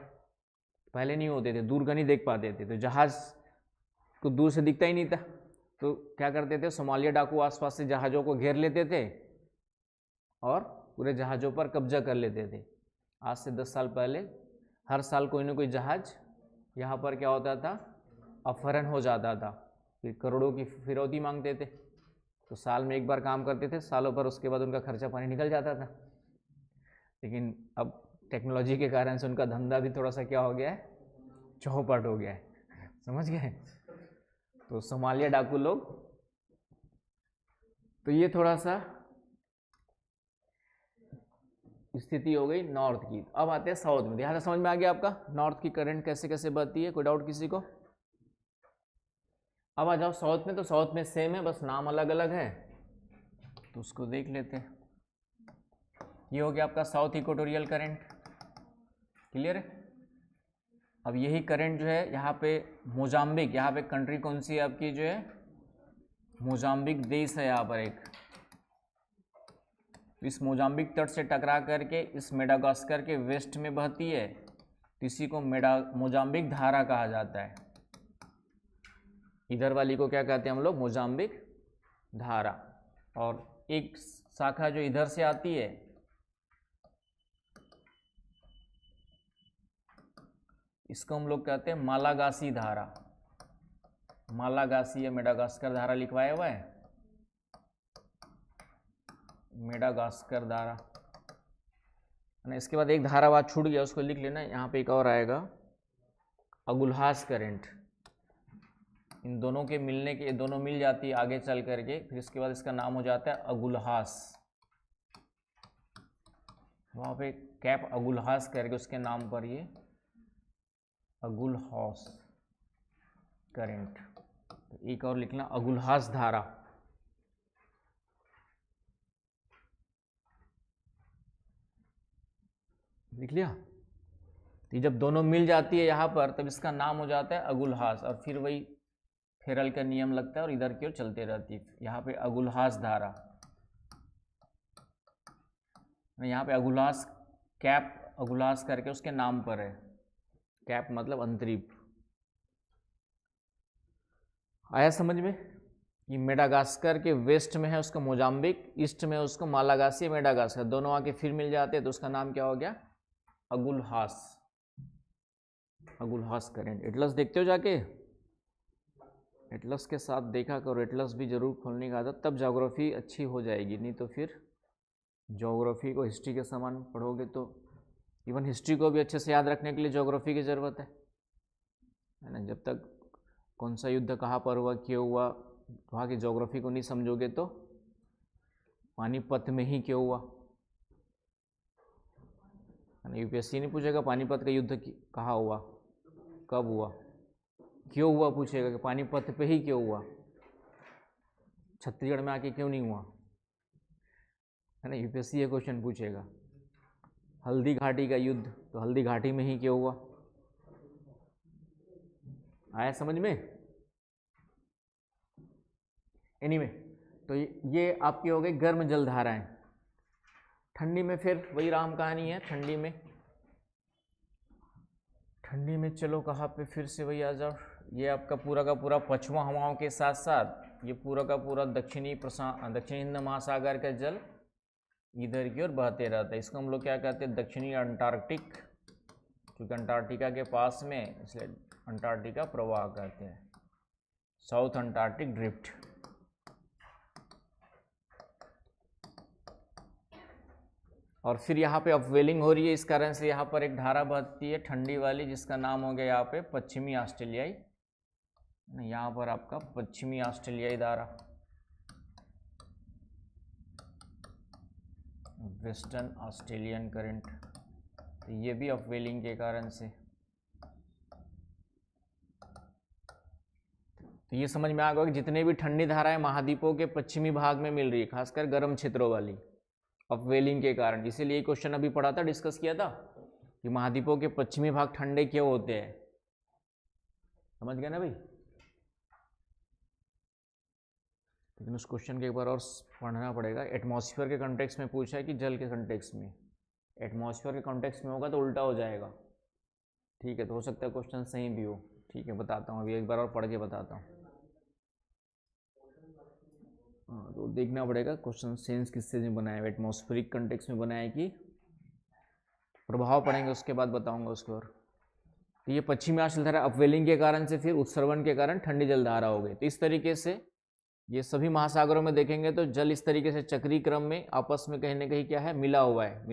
पहले नहीं होते थे, दूर का नहीं देख पाते थे, तो जहाज़ को दूर से दिखता ही नहीं था, तो क्या करते थे, सोमालिया डाकू आसपास से जहाज़ों को घेर लेते थे और पूरे जहाज़ों पर कब्जा कर लेते थे। आज से 10 साल पहले हर साल कोई ना कोई जहाज़ यहाँ पर क्या होता था, अपहरण हो जाता था, फिर करोड़ों की फिरौती मांगते थे। तो साल में एक बार काम करते थे, सालों पर उसके बाद उनका खर्चा पानी निकल जाता था। लेकिन अब टेक्नोलॉजी के कारण से उनका धंधा भी थोड़ा सा क्या हो गया है, चौपट हो गया है, समझ गए। तो सोमालिया डाकू लोग, तो ये थोड़ा सा स्थिति हो गई नॉर्थ की। अब आते हैं साउथ में, ध्यान समझ में आ गया आपका, नॉर्थ की करंट कैसे कैसे बहती है, कोई डाउट किसी को? अब आ जाओ साउथ में, तो साउथ में सेम है, बस नाम अलग अलग है, तो उसको देख लेते हैं। ये हो गया आपका साउथ इक्वेटोरियल करंट, क्लियर है। अब यही करंट जो है यहाँ पे मोजाम्बिक, यहाँ पे कंट्री कौन सी है आपकी जो है, मोजाम्बिक देश है यहाँ पर एक, इस मोजाम्बिक तट से टकरा करके इस मेडागास्कर के वेस्ट में बहती है, तो इसी को मोजाम्बिक धारा कहा जाता है। इधर वाली को क्या कहते हैं हम लोग, मोजाम्बिक धारा। और एक शाखा जो इधर से आती है, इसको हम लोग कहते हैं मालागासी धारा। मालागासी या मेडागास्कर धारा लिखवाया हुआ है, मेडागास्कर धारा। इसके बाद एक धारावाद छूट गया, उसको लिख लेना। यहाँ पे एक और आएगा, अगुल्हास करंट। इन दोनों के मिलने के, दोनों मिल जाती है आगे चल करके, फिर इसके बाद इसका नाम हो जाता है अगुल्हास। वहाँ पे कैप अगुल्हास करके उसके नाम पर ये अगुल्हास करंट। तो एक और लिखना, अगुल्हास धारा। लिख लिया। तो जब दोनों मिल जाती है यहाँ पर, तब इसका नाम हो जाता है अगुल्हास, और फिर वही फेरल का नियम लगता है और इधर की ओर चलते रहती है। यहाँ पे अगुल्हास धारा, यहाँ पे अगुल्हास, कैप अगुल्हास करके उसके नाम पर है। कैप मतलब अंतरीप। आया समझ में? ये मेडागास्कर के वेस्ट में है उसका मोजाम्बिक, ईस्ट में उसको मालागासी, मेडागास्कर, दोनों आके फिर मिल जाते हैं, तो उसका नाम क्या हो गया, अगुल्हास। अगुल्हास करंट। एटलस देखते हो जाके, एटलस के साथ देखा करो, एटलस भी जरूर खोलने का आदत, तब ज्योग्राफी अच्छी हो जाएगी। नहीं तो फिर ज्योग्राफी को हिस्ट्री के समान पढ़ोगे तो, इवन हिस्ट्री को भी अच्छे से याद रखने के लिए ज्योग्राफी की ज़रूरत है ना। जब तक कौन सा युद्ध कहाँ पर हुआ, क्यों हुआ, वहाँ की ज्योग्राफी को नहीं समझोगे तो, पानीपत में ही क्यों हुआ, यूपीएससी नहीं पूछेगा पानीपत का युद्ध कहाँ हुआ, कब हुआ, क्यों हुआ पूछेगा कि पानीपत पे ही क्यों हुआ, छत्तीसगढ़ में आके क्यों नहीं हुआ, है ना। यूपीएससी ये क्वेश्चन पूछेगा। हल्दी घाटी का युद्ध, तो हल्दी घाटी में ही क्यों हुआ। आया समझ में? एनीवे, तो ये आपकी हो गई गर्म जल धाराएं। ठंडी में फिर वही राम कहानी है। ठंडी में चलो कहाँ पे, फिर से वही आ जाओ। ये आपका पूरा का पूरा पश्चिमा हवाओं के साथ साथ ये पूरा का पूरा दक्षिणी हिंद महासागर का जल इधर की ओर बहते रहता है। इसको हम लोग क्या कहते हैं, दक्षिणी अंटार्कटिक, क्योंकि अंटार्कटिका के पास में, इसलिए अंटार्कटिका प्रवाह कहते हैं, साउथ अंटार्कटिक ड्रिफ्ट। और फिर यहाँ पे अपवेलिंग हो रही है, इस कारण से यहाँ पर एक धारा बहती है ठंडी वाली, जिसका नाम हो गया यहाँ पे पश्चिमी ऑस्ट्रेलियाई। यहाँ पर आपका पश्चिमी ऑस्ट्रेलियाई धारा, वेस्टर्न ऑस्ट्रेलियन करंट। तो ये भी अपवेलिंग के कारण से। तो ये समझ में आ गया कि जितने भी ठंडी धाराएं महाद्वीपों के पश्चिमी भाग में मिल रही है, खासकर गर्म क्षेत्रों वाली, अपवेलिंग के कारण। इसीलिए क्वेश्चन अभी पढ़ा था, डिस्कस किया था कि महाद्वीपों के पश्चिमी भाग ठंडे क्यों होते हैं। समझ गए ना भाई? लेकिन उस क्वेश्चन के एक बार और पढ़ना पड़ेगा। एटमॉस्फेयर के कॉन्टेक्स्ट में पूछा है कि जल के कॉन्टेक्स्ट में। एटमॉस्फेयर के कॉन्टेक्स्ट में होगा तो उल्टा हो जाएगा, ठीक है। तो हो सकता है क्वेश्चन सही भी हो, ठीक है। बताता हूँ, अभी एक बार और पढ़ के बताता हूँ। हाँ, तो देखना पड़ेगा क्वेश्चन सेंस किससे में बनाया है, एटमॉस्फेरिक कॉन्टेक्स्ट में बनाया है कि प्रभाव पड़ेंगे, उसके बाद बताऊंगा उसको। और तो ये पश्चिमी ऑस्ट्रेलिया धारा अपवेलिंग के कारण से फिर उत्सर्जन के कारण ठंडी जल धारा हो गई। तो इस तरीके से ये सभी महासागरों में देखेंगे तो जल इस तरीके से चक्रीय क्रम में आपस में कहीं ना कहीं क्या है, मिला हुआ है।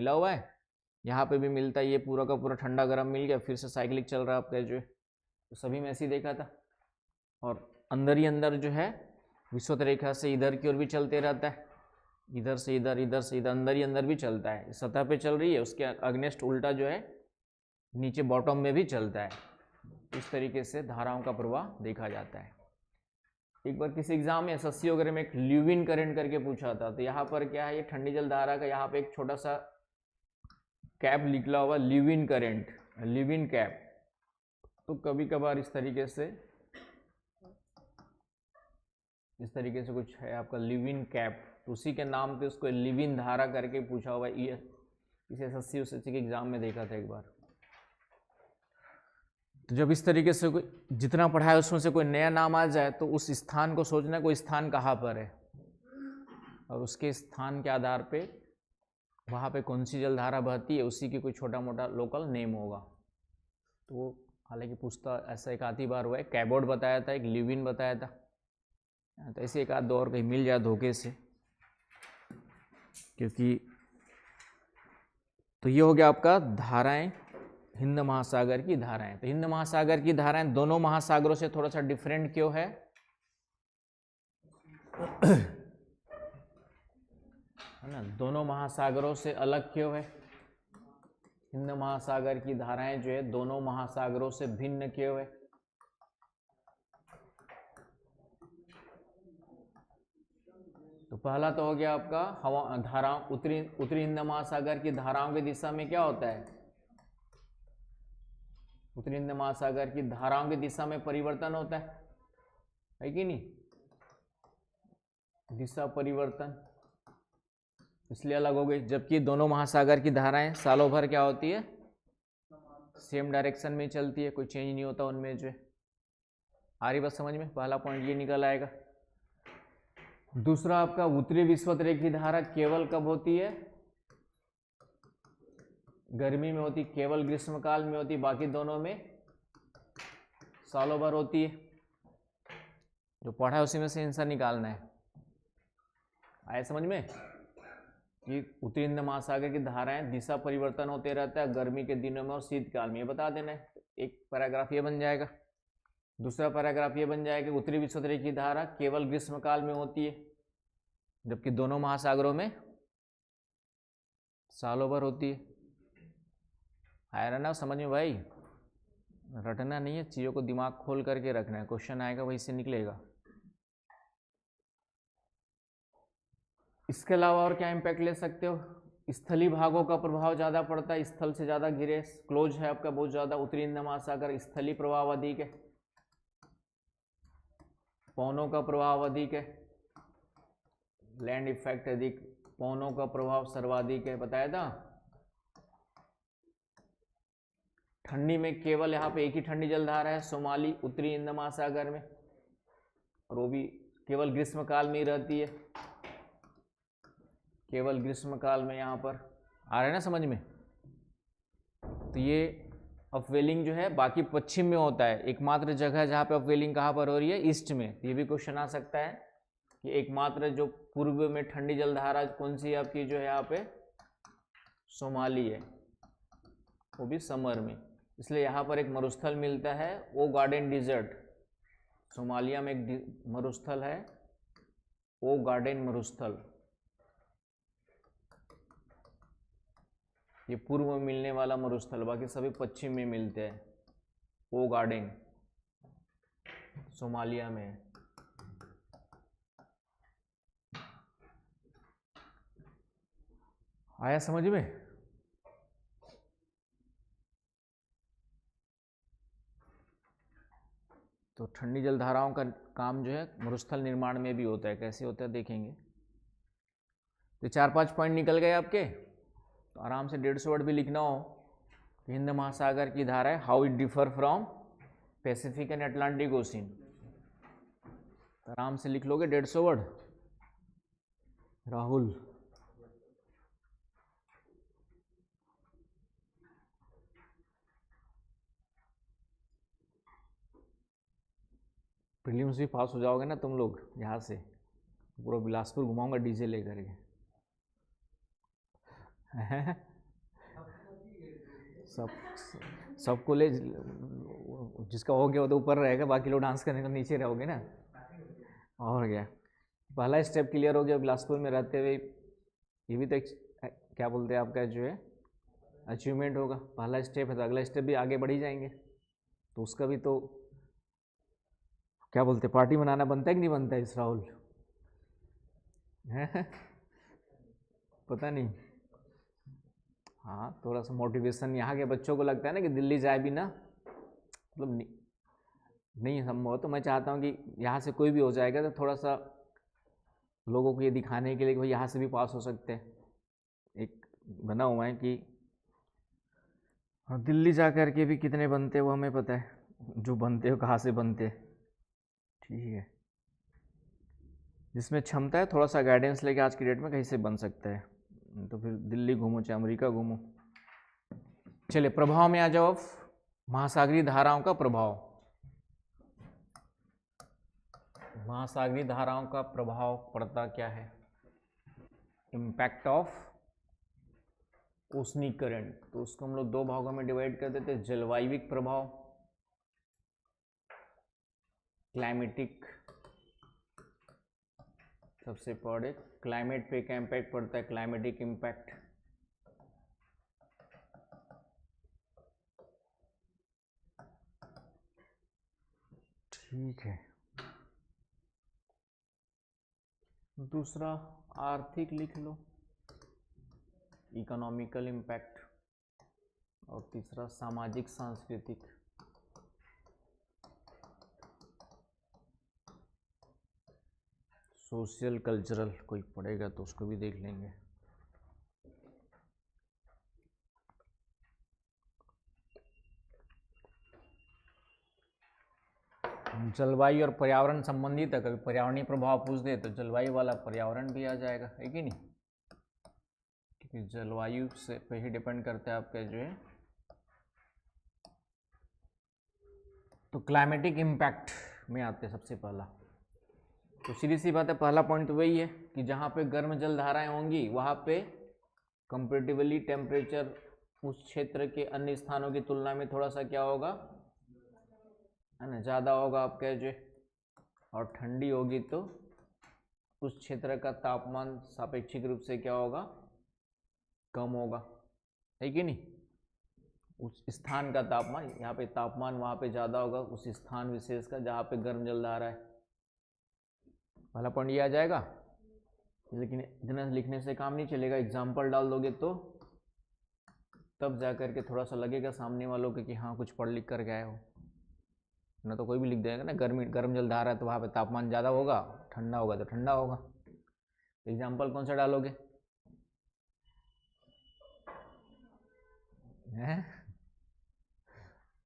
यहाँ पे भी मिलता है, ये पूरा का पूरा ठंडा गर्म मिल गया, फिर से साइक्लिक चल रहा है आपका जो है। तो सभी में ऐसे ही देखा था। और अंदर ही अंदर जो है विषुवत रेखा से इधर की ओर भी चलते रहता है, इधर से इधर, इधर से इधर, अंदर ही अंदर भी चलता है। सतह पे चल रही है, उसके अगेंस्ट उल्टा जो है नीचे बॉटम में भी चलता है। इस तरीके से धाराओं का प्रवाह देखा जाता है। एक बार किसी एग्जाम में एसएससी वगैरह में एक ल्यूविन करंट करके पूछा था, तो यहाँ पर क्या है, ये ठंडी जल धारा का यहाँ पे एक छोटा सा कैप निकला हुआ, ल्यूविन करंट, ल्यूविन कैप। तो कभी कभार इस तरीके से कुछ है आपका ल्यूविन कैप, तो उसी के नाम पे उसको ल्यूविन धारा करके पूछा हुआ है। इसे एसएससी के एग्जाम में देखा था एक बार। तो जब इस तरीके से कोई जितना पढ़ा है उसमें से कोई नया नाम आ जाए तो उस स्थान को सोचना कोई स्थान कहाँ पर है और उसके स्थान के आधार पे वहाँ पे कौन सी जलधारा बहती है उसी की कोई छोटा मोटा लोकल नेम होगा। तो वो हालांकि पूछता ऐसा एक आधी बार हुआ है, कैबोर्ड बताया था, एक लिविन बताया था, तो ऐसे एक आध दो और कहीं मिल जाए धोखे से, क्योंकि तो ये हो गया आपका धाराएं, हिंद महासागर की धाराएं। तो हिंद महासागर की धाराएं दोनों महासागरों से थोड़ा सा डिफरेंट क्यों है? है ना, दोनों महासागरों से अलग क्यों है? हिंद महासागर की धाराएं जो है दोनों महासागरों से भिन्न क्यों है? तो पहला तो हो गया आपका हवा धाराओं, उत्तरी हिंद महासागर की धाराओं की दिशा में क्या होता है? उत्तरी हिंद महासागर की धाराओं की दिशा में परिवर्तन होता है कि नहीं? दिशा परिवर्तन, इसलिए अलग हो गई। जबकि दोनों महासागर की धाराएं सालों भर क्या होती है? सेम डायरेक्शन में चलती है, कोई चेंज नहीं होता उनमें जो है। आ रही बात समझ में? पहला पॉइंट ये निकल आएगा। दूसरा आपका उत्तरी विषुवत की धारा केवल कब होती है? गर्मी में होती, केवल ग्रीष्मकाल में होती, बाकी दोनों में सालों भर होती है। जो पढ़ा है उसी में से आंसर निकालना है। आया समझ में कि उत्तरी हिंद महासागर की धाराएं दिशा परिवर्तन होते रहता है गर्मी के दिनों में और शीतकाल में, ये बता देना है। एक पैराग्राफ ये बन जाएगा। दूसरा पैराग्राफ ये बन जाएगा उत्तरी विषुवत की धारा केवल ग्रीष्मकाल में होती है, जबकि दोनों महासागरों में सालों भर होती है। आया ना समझ में भाई? रटना नहीं है, चीज़ों को दिमाग खोल करके रखना है, क्वेश्चन आएगा वहीं से निकलेगा। इसके अलावा और क्या इम्पैक्ट ले सकते हो? स्थलीय भागों का प्रभाव ज़्यादा पड़ता है, स्थल से ज़्यादा घिरे, क्लोज है आपका बहुत ज़्यादा उत्तरी हिंद महासागर, स्थलीय प्रभाव अधिक है, पवनों का प्रभाव अधिक है, लैंड इफेक्ट अधिक, पवनों का प्रभाव सर्वाधिक है, बताया था। ठंडी में केवल यहाँ पे एक ही ठंडी जलधारा है सोमाली उत्तरी हिंद महासागर में, और वो भी केवल ग्रीष्मकाल में ही रहती है, केवल ग्रीष्मकाल में। यहाँ पर आ रहा है ना समझ में? तो ये अपवेलिंग जो है बाकी पश्चिम में होता है, एकमात्र जगह जहाँ पे अपवेलिंग कहाँ पर हो रही है? ईस्ट में। तो ये भी क्वेश्चन आ सकता है कि एकमात्र जो पूर्व में ठंडी जलधारा कौन सी आपकी जो है यहाँ पे? सोमाली है, वो भी समर में। इसलिए यहाँ पर एक मरुस्थल मिलता है, ओ गार्डन डिजर्ट। सोमालिया में एक मरुस्थल है, ओ गार्डन मरुस्थल, ये पूर्व में मिलने वाला मरुस्थल, बाकी सभी पश्चिम में मिलते हैं। ओ गार्डन सोमालिया में है। आया समझ में? तो ठंडी जलधाराओं का काम जो है मरुस्थल निर्माण में भी होता है। कैसे होता है देखेंगे। तो 4-5 पॉइंट निकल गए आपके। तो आराम से 150 वर्ड भी लिखना हो। हिंद महासागर की धाराएं, how it differ from Pacific and Atlantic ocean, आराम से लिख लोगे 150 वर्ड। राहुल प्रीलिम्स भी पास हो जाओगे ना तुम लोग। यहाँ से पूरा बिलासपुर घुमाऊंगा डीजे लेकर के। सबको ले, जिसका हो गया वो तो ऊपर रहेगा, बाकी लोग डांस करने को नीचे रहोगे ना। और क्या, पहला स्टेप क्लियर हो गया बिलासपुर में रहते हुए। ये भी तो क्या बोलते हैं आपका जो है अचीवमेंट होगा। पहला स्टेप है तो अगला स्टेप भी आगे बढ़ ही जाएंगे। तो उसका भी तो क्या बोलते पार्टी मनाना बनता है कि नहीं बनता है इस राहुल? पता नहीं। हाँ, थोड़ा सा मोटिवेशन यहाँ के बच्चों को लगता है ना कि दिल्ली जाए भी ना, मतलब नहीं संभव। तो मैं चाहता हूँ कि यहाँ से कोई भी हो जाएगा तो थोड़ा सा लोगों को ये दिखाने के लिए कि भाई यहाँ से भी पास हो सकते हैं। एक बना हुआ है कि और दिल्ली जा कर के भी कितने बनते हैं वो हमें पता है, जो बनते हो कहाँ से बनते हैं, ठीक है। जिसमें क्षमता है थोड़ा सा गाइडेंस लेके आज की डेट में कहीं से बन सकता है, तो फिर दिल्ली घूमो चाहे अमेरिका घूमो। चलिए प्रभाव में आ जाओ अब, महासागरीय धाराओं का प्रभाव। महासागरीय धाराओं का प्रभाव पड़ता क्या है? इम्पैक्ट ऑफ ऊष्मीकरण। तो उसको हम लोग दो भागों में डिवाइड कर देते हैं, जलवायविक प्रभाव, क्लाइमेटिक। सबसे पहले क्लाइमेट पे क्या इम्पैक्ट पड़ता है? Climatic impact. ठीक है। दूसरा आर्थिक लिख लो, इकोनॉमिकल इम्पैक्ट। और तीसरा सामाजिक सांस्कृतिक। सोशल कल्चरल कोई पढ़ेगा तो उसको भी देख लेंगे। जलवायु और पर्यावरण संबंधित है, कभी पर्यावरणीय प्रभाव पूछ दे तो जलवायु वाला पर्यावरण भी आ जाएगा, है कि नहीं? क्योंकि जलवायु से पे ही डिपेंड करता है आपका जो है। तो क्लाइमेटिक इम्पैक्ट में आते हैं सबसे पहला। तो सीधी सी बात है, पहला पॉइंट तो वही है कि जहाँ पे गर्म जल धाराएं होंगी वहाँ पे कंपेरेटिवली टेम्परेचर उस क्षेत्र के अन्य स्थानों की तुलना में थोड़ा सा क्या होगा, है ना, ज़्यादा होगा आपका जो। और ठंडी होगी तो उस क्षेत्र का तापमान सापेक्षिक रूप से क्या होगा, कम होगा, है कि नहीं? उस स्थान का तापमान, यहाँ पे तापमान वहाँ पे ज़्यादा होगा उस स्थान विशेष का जहाँ पे गर्म जल धारा है। पहला पॉइंट ये आ जाएगा। लेकिन इतना लिखने से काम नहीं चलेगा, एग्जाम्पल डाल दोगे तो तब जा करके थोड़ा सा लगेगा सामने वालों के कि हाँ कुछ पढ़ लिख कर गए हो। ना तो कोई भी लिख देगा ना, गर्म जल धारा है तो वहाँ पे तापमान ज़्यादा होगा, ठंडा होगा तो ठंडा होगा। एग्जाम्पल कौन सा डालोगे?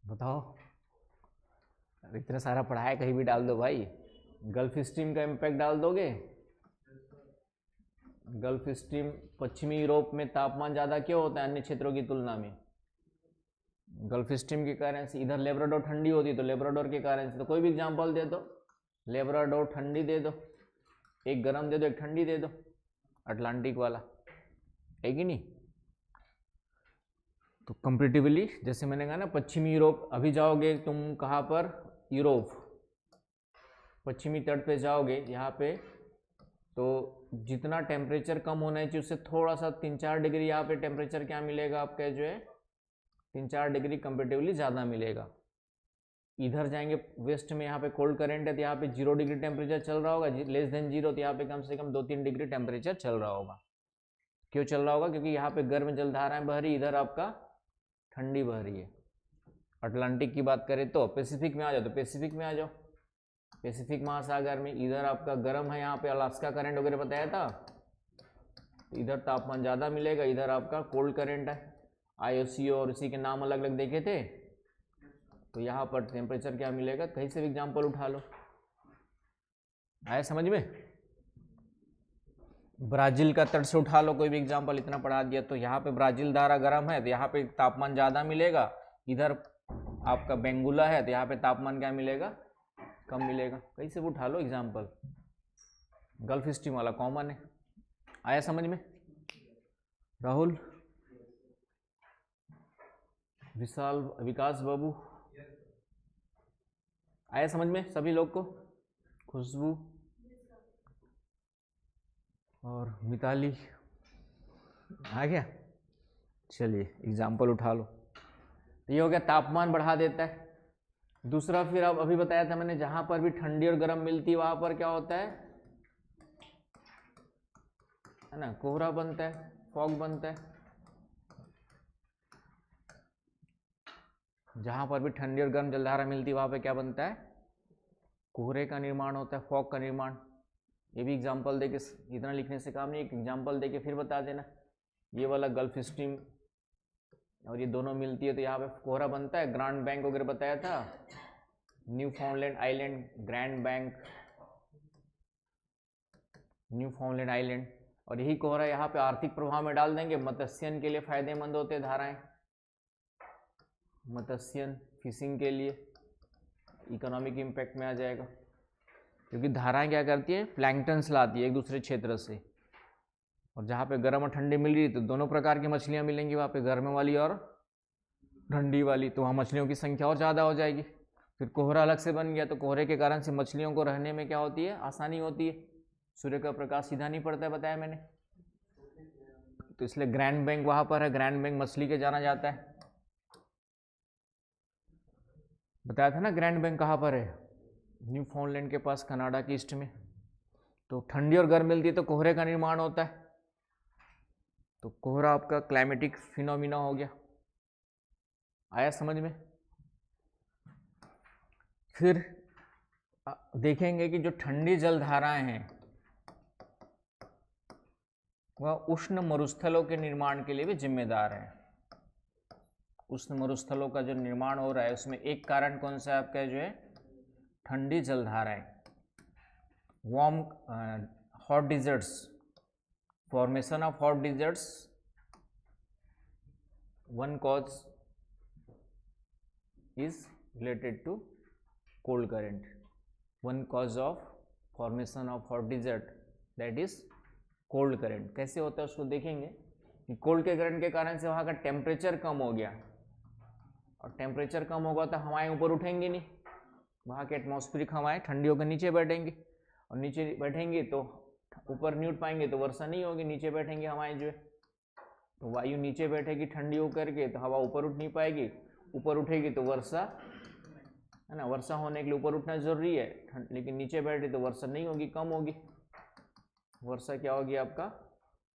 बताओ, इतना सारा पढ़ा है, कहीं भी डाल दो भाई। गल्फ स्ट्रीम का इम्पैक्ट डाल दोगे? गल्फ स्ट्रीम, पश्चिमी यूरोप में तापमान ज़्यादा क्यों होता है अन्य क्षेत्रों की तुलना में? गल्फ स्ट्रीम के कारण से। इधर लेब्राडोर ठंडी होती है तो लेब्राडोर के कारण से। तो कोई भी एग्जांपल दे दो, लेब्राडोर ठंडी दे दो, एक गर्म दे दो, एक ठंडी दे दो, अटलांटिक वाला, है कि नहीं? तो कंपेरेटिवली जैसे मैंने कहा ना, पश्चिमी यूरोप, अभी जाओगे तुम कहाँ पर, यूरोप पश्चिमी तट पे जाओगे यहाँ पे, तो जितना टेम्परेचर कम होना चाहिए उससे थोड़ा सा 3-4 डिग्री यहाँ पे टेम्परेचर क्या मिलेगा आपका जो है, 3-4 डिग्री कंपेरेटिवली ज़्यादा मिलेगा। इधर जाएंगे वेस्ट में, यहाँ पे कोल्ड करंट है तो यहाँ पे 0 डिग्री टेम्परेचर चल रहा होगा, लेस देन 0, तो यहाँ पे कम से कम 2-3 डिग्री टेम्परेचर चल रहा होगा। क्यों चल रहा होगा? क्योंकि यहाँ पे गर्म जलधाराएं बह रही, इधर आपका ठंडी बह रही है। अटलांटिक की बात करें तो पैसिफिक में आ जाओ, तो पैसिफिक में आ जाओ, पैसिफिक महासागर में इधर आपका गर्म है, यहाँ पे अलास्का करंट वगैरह बताया था, तो इधर तापमान ज़्यादा मिलेगा, इधर आपका कोल्ड करंट है, IOCO और इसी के नाम अलग अलग देखे थे। तो यहाँ पर टेम्परेचर क्या मिलेगा, कहीं से भी एग्जाम्पल उठा लो। आया समझ में? ब्राजील का तट से उठा लो कोई भी एग्जाम्पल, इतना पढ़ा दिया। तो यहाँ पे ब्राजील धारा गर्म है तो यहाँ पे तापमान ज़्यादा मिलेगा, इधर आपका बेंगुला है तो यहाँ पे तापमान क्या मिलेगा, कम मिलेगा। कहीं से भी उठा लो एग्जाम्पल, गल्फ स्ट्रीम वाला कॉमन है। आया समझ में? राहुल, विशाल, विकास बाबू, आया समझ में सभी लोग को? खुशबू और मिताली आ गया? चलिए एग्जाम्पल उठा लो। तो ये हो गया, तापमान बढ़ा देता है। दूसरा फिर अब अभी बताया था मैंने, जहां पर भी ठंडी और गर्म मिलती है वहां पर क्या होता है ना, कोहरा बनता है, फॉग बनता है। जहां पर भी ठंडी और गर्म जलधारा मिलती है वहां पे क्या बनता है, कोहरे का निर्माण होता है, फॉग का निर्माण। ये भी एग्जाम्पल देके, इतना लिखने से काम नहीं, एक एग्जाम्पल देके फिर बता देना। ये वाला गल्फ स्ट्रीम और ये दोनों मिलती है तो यहाँ पे कोहरा बनता है। ग्रांड बैंक वगैरह बताया था, new फाउंडलैंड island, grand bank, new फाउंडलैंड island. और यही कोहरा यहाँ पे आर्थिक प्रभाव में डाल देंगे। मत्स्यन के लिए फायदेमंद होते हैं धाराएं, मत्स्यन फिशिंग के लिए इकोनॉमिक इम्पैक्ट में आ जाएगा, क्योंकि धाराएं क्या करती है, प्लैंकटन्स लाती है एक दूसरे क्षेत्र से। और जहाँ पे गर्म और ठंडी मिल रही है तो दोनों प्रकार की मछलियाँ मिलेंगी वहाँ पे, गर्म वाली और ठंडी वाली, तो वहाँ मछलियों की संख्या और ज़्यादा हो जाएगी। फिर कोहरा अलग से बन गया तो कोहरे के कारण से मछलियों को रहने में क्या होती है, आसानी होती है, सूर्य का प्रकाश सीधा नहीं पड़ता है, बताया मैंने। तो इसलिए ग्रैंड बैंक वहाँ पर है, ग्रैंड बैंक मछली के जाना जाता है। बताया था ना ग्रैंड बैंक कहाँ पर है, न्यू फाउंडलैंड के पास, कनाडा के ईस्ट में। तो ठंडी और गर्म मिलती है तो कोहरे का निर्माण होता है। तो कोहरा आपका क्लाइमेटिक फिनोमिना हो गया, आया समझ में। फिर देखेंगे कि जो ठंडी जलधाराएं हैं वह उष्ण मरुस्थलों के निर्माण के लिए भी जिम्मेदार है। उष्ण मरुस्थलों का जो निर्माण हो रहा है उसमें एक कारण कौन सा है आपका, जो है ठंडी जलधाराएं, warm hot deserts, formation of hot deserts, one cause is related to cold current. One cause of formation of hot desert, that is cold current. कैसे होता है उसको देखेंगे कि कोल्ड के करंट के कारण से वहाँ का टेम्परेचर कम हो गया, और टेम्परेचर कम होगा तो हवाएं ऊपर उठेंगी नहीं, वहाँ के एटमॉस्फेरिक हवाएं ठंडी होकर नीचे बैठेंगी, और नीचे बैठेंगी तो ऊपर नहीं उठ पाएंगे तो वर्षा नहीं होगी, नीचे बैठेंगे हवाएं जो है, तो वायु नीचे बैठेगी ठंडी होकर के तो हवा ऊपर उठ नहीं पाएगी, ऊपर उठेगी तो वर्षा है ना, वर्षा होने के लिए ऊपर उठना जरूरी है, लेकिन नीचे बैठे तो वर्षा नहीं होगी, कम होगी, वर्षा क्या होगी आपका,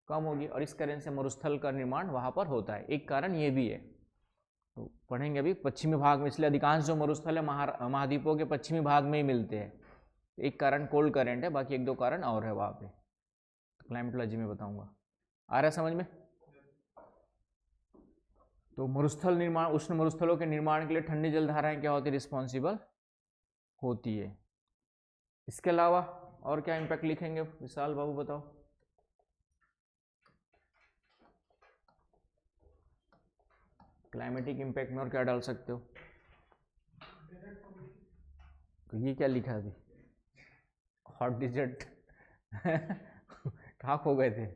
कम होगी। और इस कारण से मरुस्थल का निर्माण वहाँ पर होता है, एक कारण ये भी है। तो पढ़ेंगे अभी पश्चिमी भाग में, इसलिए अधिकांश जो मरुस्थल है महाद्वीपों के पश्चिमी भाग में ही मिलते हैं। एक कारण कोल्ड करंट है, बाकी एक दो कारण और है वहाँ पे, क्लाइमेटोलॉजी में बताऊँगा। आ रहा है समझ में। तो मरुस्थल निर्माण, उष्ण मरुस्थलों के निर्माण के लिए ठंडी जलधाराएं क्या होती है, रिस्पॉन्सिबल होती है। इसके अलावा और क्या इम्पैक्ट लिखेंगे, विशाल बाबू बताओ। क्लाइमेटिक इम्पैक्ट में और क्या डाल सकते हो, तो ये क्या लिखा अभी, हॉट डिजर्ट कहाँ खो गए थे,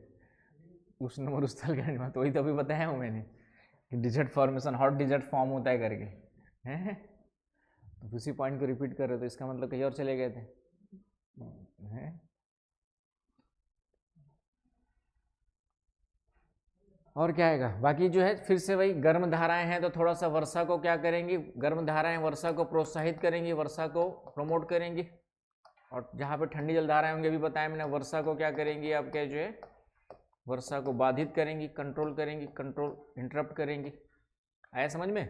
उष्ण मरुस्थल के निर्माण, तो वही तो अभी बताया हूँ मैंने कि desert formation, hot desert form होता है करके, हैं तो उसी पॉइंट को रिपीट कर रहे, तो इसका मतलब कहीं और चले गए थे, हैं। और क्या आएगा बाकी जो है, फिर से वही गर्म धाराएं हैं तो थोड़ा सा वर्षा को क्या करेंगी, गर्म धाराएं वर्षा को प्रोत्साहित करेंगी, वर्षा को प्रमोट करेंगी। और जहाँ पे ठंडी जलधाराएं होंगी अभी बताया मैंने, वर्षा को क्या करेंगी आपके, जो है वर्षा को बाधित करेंगी, कंट्रोल करेंगी, कंट्रोल इंटरप्ट करेंगी। आया समझ में।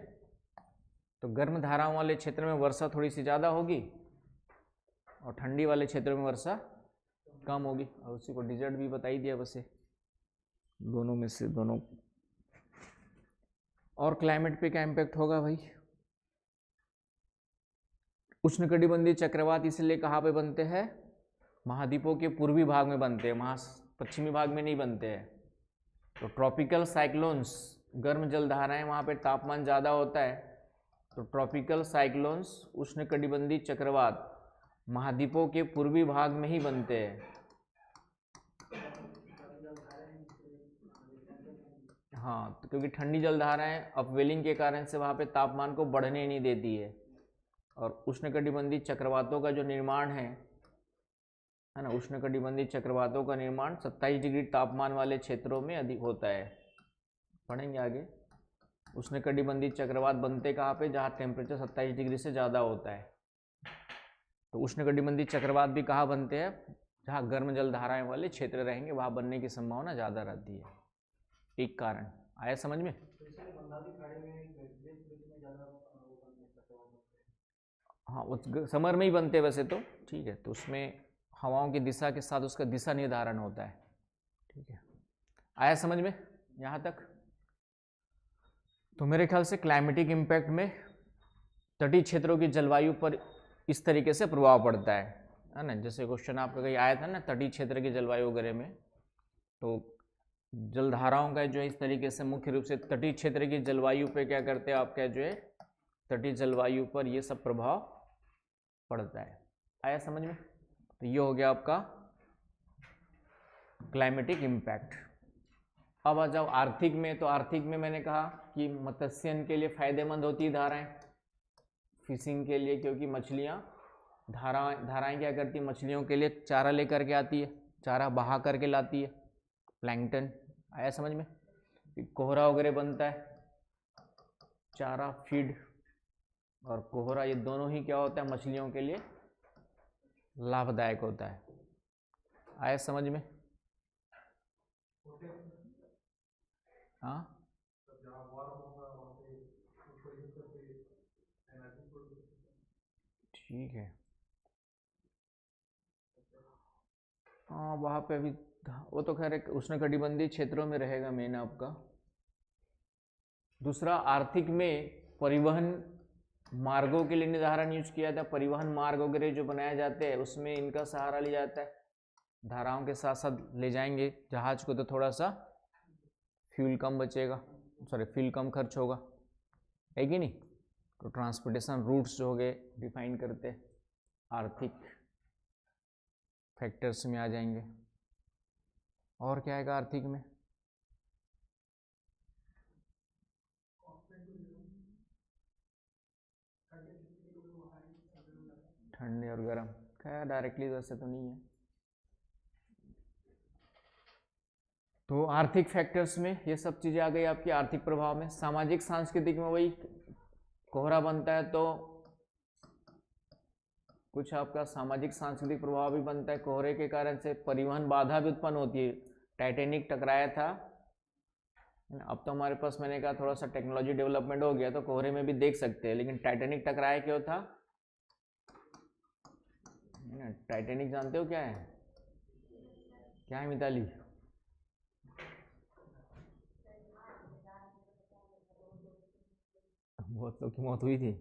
तो गर्म धाराओं वाले क्षेत्र में वर्षा थोड़ी सी ज़्यादा होगी और ठंडी वाले क्षेत्रों में वर्षा कम होगी, और उसी को डिजर्ट भी बता ही दिया वैसे, दोनों में से दोनों। और क्लाइमेट पे क्या इम्पैक्ट होगा भाई, उष्णकटिबंधीय चक्रवात इसलिए कहाँ पे बनते हैं, महाद्वीपों के पूर्वी भाग में बनते हैं, पश्चिमी भाग में नहीं बनते हैं। तो ट्रॉपिकल साइक्लोन्स, गर्म जलधाराएं वहाँ पे तापमान ज़्यादा होता है, तो ट्रॉपिकल साइक्लोन्स उष्णकटिबंधीय चक्रवात महाद्वीपों के पूर्वी भाग में ही बनते हैं। हाँ, तो क्योंकि ठंडी जलधाराएं अपवेलिंग के कारण से वहाँ पे तापमान को बढ़ने नहीं देती है, और उष्णकटिबंधीय चक्रवातों का जो निर्माण है ना, उष्णकटिबंधीय चक्रवातों का निर्माण 27 डिग्री तापमान वाले क्षेत्रों में अधिक होता है। पढ़ेंगे आगे। उष्णकटिबंधीय चक्रवात बनते कहाँ पे, जहाँ टेम्परेचर 27 डिग्री से ज़्यादा होता है। तो उष्णकटिबंधीय चक्रवात भी कहाँ बनते हैं, जहाँ गर्म जलधाराएं वाले क्षेत्र रहेंगे वहाँ बनने की संभावना ज़्यादा रहती है, एक कारण। आया समझ में। हाँ, समर में ही बनते हैं वैसे तो, ठीक है। तो उसमें हवाओं की दिशा के साथ उसका दिशा निर्धारण होता है, ठीक है। आया समझ में यहाँ तक। तो मेरे ख्याल से क्लाइमेटिक इम्पैक्ट में तटीय क्षेत्रों की जलवायु पर इस तरीके से प्रभाव पड़ता है ना। जैसे क्वेश्चन आपका कहीं आया था ना तटीय क्षेत्र की जलवायु वगैरह में, तो जलधाराओं का जो है इस तरीके से मुख्य रूप से तटीय क्षेत्र की जलवायु पे क्या करते हैं आपका जो है तटीय जलवायु पर ये सब प्रभाव पड़ता है। आया समझ में? तो ये हो गया आपका क्लाइमेटिक इम्पैक्ट। अब आ जाओ आर्थिक में। तो आर्थिक में मैंने कहा कि मत्स्यन के लिए फायदेमंद होती है धाराएं, फिशिंग के लिए, क्योंकि मछलियां धाराएं क्या करती है, मछलियों के लिए चारा लेकर के आती है, चारा बहा करके लाती है, प्लैंकटन। आया समझ में? कोहरा वगैरह बनता है, चारा फीड और कोहरा, ये दोनों ही क्या होता है मछलियों के लिए लाभदायक होता है। आया समझ में? हाँ ठीक है। हाँ वहाँ पे अभी वो तो खैर एक उष्णकटिबंधीय क्षेत्रों में रहेगा मेन आपका। दूसरा आर्थिक में परिवहन मार्गों के लिए निर्धारण यूज किया था। परिवहन मार्ग वगैरह जो बनाए जाते हैं उसमें इनका सहारा लिया जाता है। धाराओं के साथ साथ ले जाएंगे जहाज को तो थोड़ा सा फ्यूल कम बचेगा, सॉरी फ्यूल कम खर्च होगा, है कि नहीं? तो ट्रांसपोर्टेशन रूट्स जो हो गए डिफाइन करते आर्थिक फैक्टर्स में आ जाएंगे। और क्या आएगा आर्थिक में? ठंडे और गर्म, खैर डायरेक्टली वैसे तो नहीं है। तो आर्थिक फैक्टर्स में ये सब चीज़ें आ गई आपकी आर्थिक प्रभाव में। सामाजिक सांस्कृतिक में वही कोहरा बनता है तो कुछ आपका सामाजिक सांस्कृतिक प्रभाव भी बनता है। कोहरे के कारण से परिवहन बाधा भी उत्पन्न होती है। टाइटैनिक टकराया था, अब तो हमारे पास मैंने कहा थोड़ा सा टेक्नोलॉजी डेवलपमेंट हो गया तो कोहरे में भी देख सकते हैं, लेकिन टाइटैनिक टकराया क्यों था? टाइटैनिक जानते हो क्या है? क्या है मिताली? बहुत लोग की मौत हुई थी।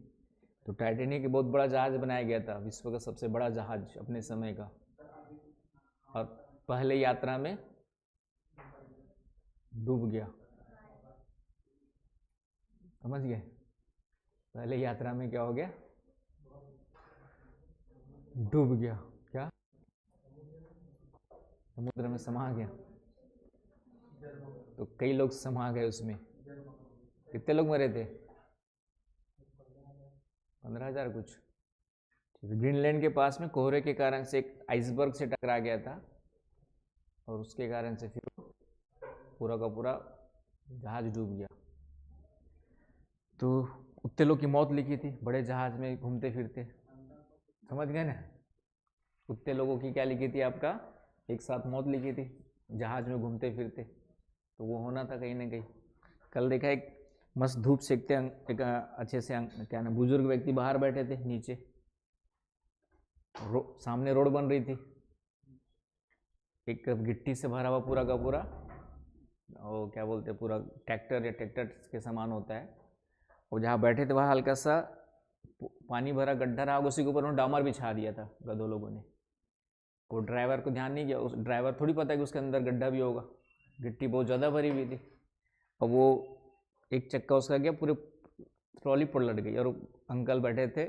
तो टाइटैनिक एक बहुत बड़ा जहाज बनाया गया था, विश्व का सबसे बड़ा जहाज अपने समय का, और पहले यात्रा में डूब गया। समझ गए? पहले यात्रा में क्या हो गया? डूब गया। क्या? समुद्र में समा गया। तो कई लोग समा गए उसमें। कितने लोग मरे थे? 15,000 कुछ। ग्रीनलैंड के पास में कोहरे के कारण से एक आइसबर्ग से टकरा गया था और उसके कारण से फिर पूरा का पूरा जहाज डूब गया। तो उतने लोग की मौत लिखी थी, बड़े जहाज में घूमते फिरते। समझ गए ना? उतने लोगों की क्या लिखी थी आपका? एक साथ मौत लिखी थी जहाज में घूमते फिरते। तो वो होना था कहीं ना कहीं। कल देखा एक मस्त धूप सेकते एक अच्छे से क्या ना बुजुर्ग व्यक्ति बाहर बैठे थे नीचे, सामने रोड बन रही थी, एक गिट्टी से भरा हुआ पूरा का पूरा, और क्या बोलते हैं पूरा ट्रैक्टर या ट्रैक्टर के समान होता है, और जहाँ बैठे थे वहाँ हल्का सा पानी भरा गड्ढा रहा, उसी के ऊपर उन्होंने डामर बिछा दिया था गधों लोगों ने। वो ड्राइवर को ध्यान नहीं किया, उस ड्राइवर थोड़ी पता है कि उसके अंदर गड्ढा भी होगा, गिट्टी बहुत ज़्यादा भरी हुई थी, और वो एक चक्का उसका गया, पूरे ट्रॉली पलट गई, और अंकल बैठे थे,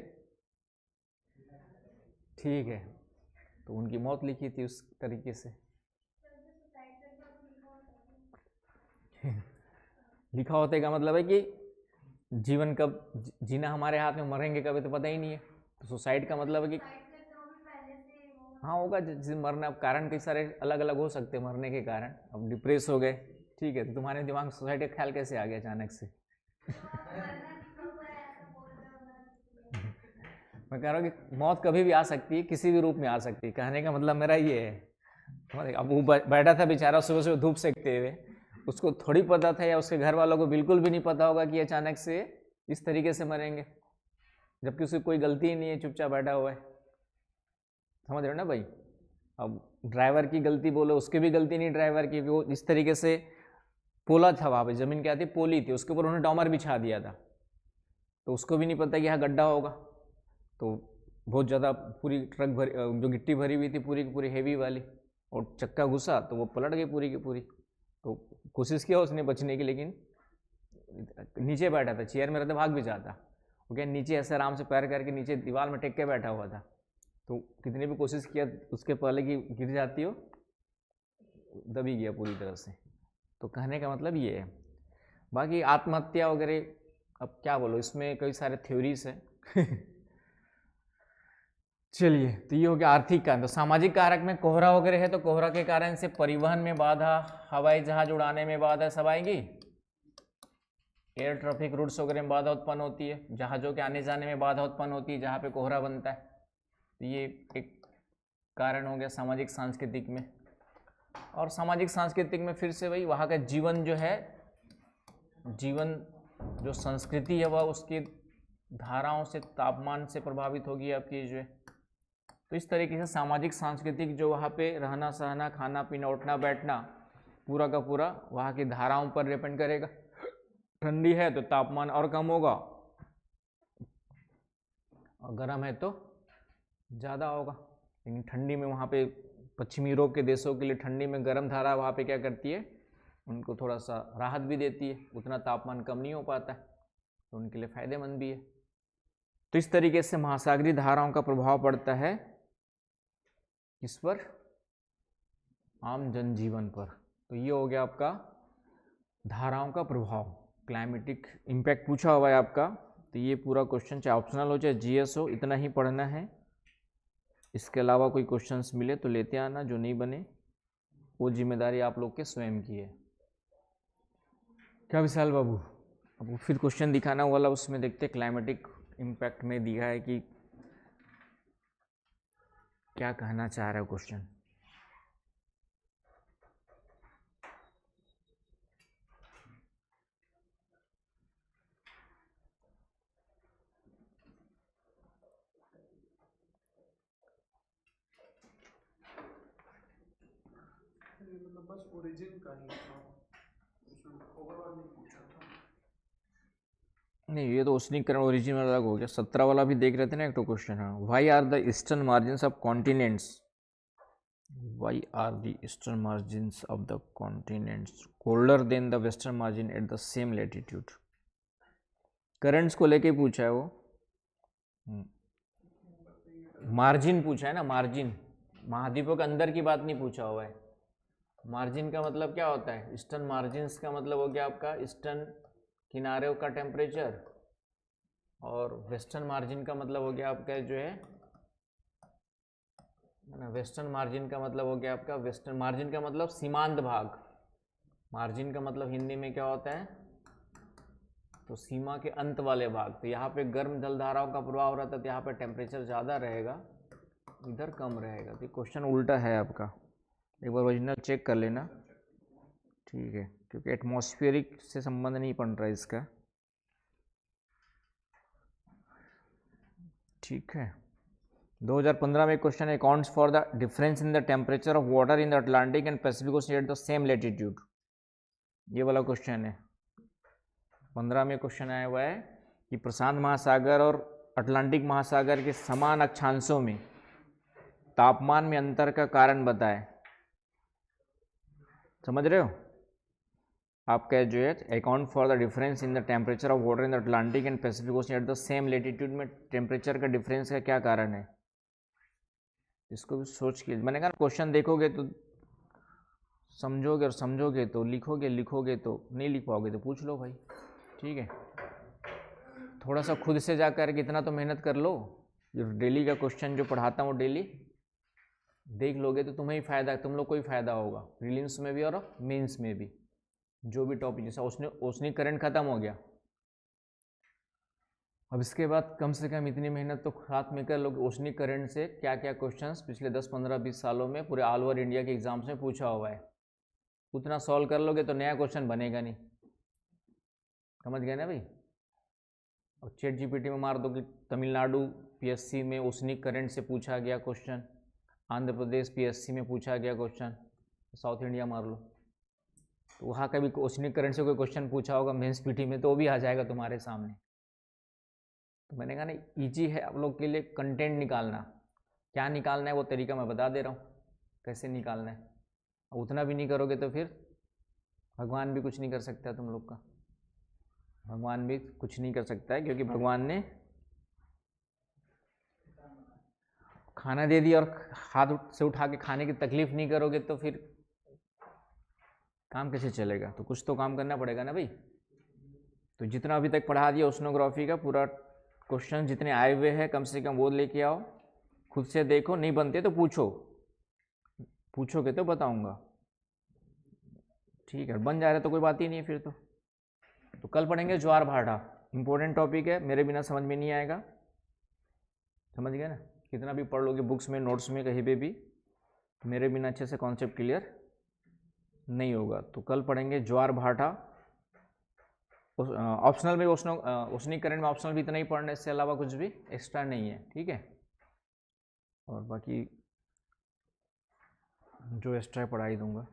ठीक है, तो उनकी मौत लिखी थी उस तरीके से। लिखा होते का मतलब है कि जीवन कब जीना हमारे हाथ में, मरेंगे कभी तो पता ही नहीं है। तो सुसाइड का मतलब है कि हाँ होगा, जैसे मरना कारण कई सारे अलग अलग हो सकते हैं मरने के कारण। अब डिप्रेस हो गए, ठीक है, तो तुम्हारे दिमाग में सुसाइड का ख्याल कैसे आ गया अचानक से? मैं कह रहा हूँ कि मौत कभी भी आ सकती है, किसी भी रूप में आ सकती है, कहने का मतलब मेरा ये है। अब वो बैठा था बेचारा सुबह सुबह धूप सेकते हुए, उसको थोड़ी पता था या उसके घर वालों को बिल्कुल भी नहीं पता होगा कि अचानक से इस तरीके से मरेंगे, जबकि उसकी कोई गलती ही नहीं है, चुपचाप बैठा हुआ है। समझ रहे हो ना भाई? अब ड्राइवर की गलती बोलो, उसकी भी गलती नहीं ड्राइवर की, वो इस तरीके से पोला था वहाँ पे, ज़मीन क्या थी, पोली थी, उसके ऊपर उन्होंने डॉमर बिछा दिया था, तो उसको भी नहीं पता कि यहाँ गड्ढा होगा, तो बहुत ज़्यादा पूरी ट्रक भरी, जो गिट्टी भरी हुई थी पूरी की पूरी हैवी वाली, और चक्का घुसा तो वो पलट गई पूरी की पूरी। तो कोशिश किया उसने बचने की, लेकिन नीचे बैठा था, चेयर में रहता भाग भी जाता, वो क्या नीचे ऐसे आराम से पैर करके नीचे दीवार में टेक के बैठा हुआ था, तो कितनी भी कोशिश किया उसके पहले कि गिर जाती हो, दबी गया पूरी तरह से। तो कहने का मतलब ये है। बाकी आत्महत्या वगैरह अब क्या बोलो, इसमें कई सारे थ्योरीज हैं चलिए, तो ये हो गया आर्थिक कारण। तो सामाजिक कारक में कोहरा वगैरह है, तो कोहरा के कारण से परिवहन में बाधा, हवाई जहाज उड़ाने में बाधा सब आएंगी, एयर ट्रैफिक रूट्स वगैरह में बाधा उत्पन्न होती है, जहाज़ों के आने जाने में बाधा उत्पन्न होती है जहाँ पे कोहरा बनता है। तो ये एक कारण हो गया सामाजिक सांस्कृतिक में। और सामाजिक सांस्कृतिक में फिर से वही वहाँ का जीवन जो है, जीवन जो संस्कृति है वह उसकी धाराओं से, तापमान से प्रभावित होगी आपकी जो है। तो इस तरीके से सामाजिक सांस्कृतिक जो वहाँ पे रहना सहना, खाना पीना, उठना बैठना, पूरा का पूरा वहाँ की धाराओं पर डिपेंड करेगा। ठंडी है तो तापमान और कम होगा, और गर्म है तो ज़्यादा होगा। लेकिन ठंडी में वहाँ पे पश्चिमी यूरोप के देशों के लिए ठंडी में गर्म धारा वहाँ पे क्या करती है, उनको थोड़ा सा राहत भी देती है, उतना तापमान कम नहीं हो पाता है, तो उनके लिए फ़ायदेमंद भी है। तो इस तरीके से महासागरीय धाराओं का प्रभाव पड़ता है किस पर, आम जनजीवन पर। तो ये हो गया आपका धाराओं का प्रभाव, क्लाइमेटिक इम्पैक्ट पूछा हुआ है आपका। तो ये पूरा क्वेश्चन चाहे ऑप्शनल हो चाहे जीएस हो, इतना ही पढ़ना है। इसके अलावा कोई क्वेश्चंस मिले तो लेते आना, जो नहीं बने वो जिम्मेदारी आप लोग के स्वयं की है। क्या विशाल बाबू, अब फिर क्वेश्चन दिखाना वाला, उसमें देखते क्लाइमेटिक इम्पैक्ट में दिया है कि क्या कहना चाह रहा है क्वेश्चन। बस ओरिजिन का ही था, ओवरऑल नहीं पूछा था। नहीं, ये तो उष्णीकरण ओरिजिन अलग हो गया। 17 वाला भी देख रहे थे ना एक तो क्वेश्चन। हाँ, why are the eastern margins of continents, why are the eastern margins of the continents colder than the western margin at the same latitude. Currents को लेके पूछा है वो, मार्जिन पूछा है ना, मार्जिन, महाद्वीपों के अंदर की बात नहीं पूछा हुआ है। मार्जिन का मतलब क्या होता है, ईस्टर्न मार्जिन्स का मतलब हो गया आपका ईस्टर्न किनारे का टेम्परेचर, और वेस्टर्न मार्जिन का मतलब हो गया आपका जो है ना, वेस्टर्न मार्जिन का मतलब हो गया आपका, वेस्टर्न मार्जिन का मतलब सीमांत भाग, मार्जिन का मतलब हिंदी में क्या होता है, तो सीमा के अंत वाले भाग। तो यहाँ पे गर्म जलधाराओं का प्रभाव रहता है, तो यहाँ पे टेम्परेचर ज़्यादा रहेगा, इधर कम रहेगा। तो क्वेश्चन उल्टा है आपका, एक बार ओरिजिनल चेक कर लेना, ठीक है, क्योंकि एटमॉस्फेरिक से संबंध नहीं बन रहा है इसका, ठीक है। 2015 में क्वेश्चन है, accounts for the difference in the temperature of water in the Atlantic and Pacific ocean eight the same latitude. ये वाला क्वेश्चन है, 15 में क्वेश्चन आया हुआ है कि प्रशांत महासागर और अटलांटिक महासागर के समान अक्षांशों में तापमान में अंतर का कारण बताएं। समझ रहे हो आपका जो है, account for the difference in the temperature of water in the Atlantic and Pacific ocean eight the same latitude में टेम्परेचर का डिफरेंस का क्या कारण है, इसको भी सोच के। मैंने कहा क्वेश्चन देखोगे तो समझोगे, और समझोगे तो लिखोगे, लिखोगे तो नहीं लिख पाओगे तो पूछ लो भाई, ठीक है। थोड़ा सा खुद से जा कर के इतना तो मेहनत कर लो, जो डेली का क्वेश्चन जो पढ़ाता हूँ डेली देख लोगे तो तुम्हें ही फ़ायदा, तुम लोग को ही फ़ायदा होगा, प्रीलिम्स में भी और मेंस में भी। जो भी टॉपिक, जैसा ओसनी करंट ख़त्म हो गया, अब इसके बाद कम से कम इतनी मेहनत तो साथ में कर लोगे, ओसनी करंट से क्या क्या क्वेश्चंस पिछले 10, 15, 20 सालों में पूरे ऑल ओवर इंडिया के एग्जाम्स में पूछा हुआ है, उतना सॉल्व कर लोगे तो नया क्वेश्चन बनेगा नहीं। समझ गए ना भाई। और चैट जीपीटी में मार दो कि तमिलनाडु पीएससी में ओसनी करंट से पूछा गया क्वेश्चन, आंध्र प्रदेश पीएससी में पूछा गया क्वेश्चन, साउथ इंडिया मार लो, तो वहाँ का भी ओशनिक करंट से कोई क्वेश्चन पूछा होगा मेंस पीटी में तो वो भी आ जाएगा तुम्हारे सामने। तो मैंने कहा ना ईजी है आप लोग के लिए कंटेंट निकालना, क्या निकालना है वो तरीका मैं बता दे रहा हूँ कैसे निकालना है। उतना भी नहीं करोगे तो फिर भगवान भी कुछ नहीं कर सकता तुम लोग का, भगवान भी कुछ नहीं कर सकता है, क्योंकि भगवान ने खाना दे दिया और हाथ से उठा के खाने की तकलीफ नहीं करोगे तो फिर काम कैसे चलेगा। तो कुछ तो काम करना पड़ेगा ना भाई। तो जितना अभी तक पढ़ा दिया ओशनोग्राफी का पूरा क्वेश्चन जितने आए हुए हैं कम से कम वो लेके आओ, खुद से देखो, नहीं बनते तो पूछो, पूछोगे तो बताऊंगा, ठीक है। बन जा रहा तो कोई बात ही नहीं है फिर तो कल पढ़ेंगे ज्वार भाटा, इंपॉर्टेंट टॉपिक है, मेरे बिना समझ में नहीं आएगा, समझ गए ना। कितना भी पढ़ लोगे बुक्स में नोट्स में कहीं पे भी, मेरे बिना अच्छे से कॉन्सेप्ट क्लियर नहीं होगा। तो कल पढ़ेंगे ज्वार भाटा, ऑप्शनल में ओशनिक करंट में ऑप्शनल भी इतना ही पढ़ना, इससे अलावा कुछ भी एक्स्ट्रा नहीं है, ठीक है। और बाकी जो एक्स्ट्रा पढ़ा ही दूंगा।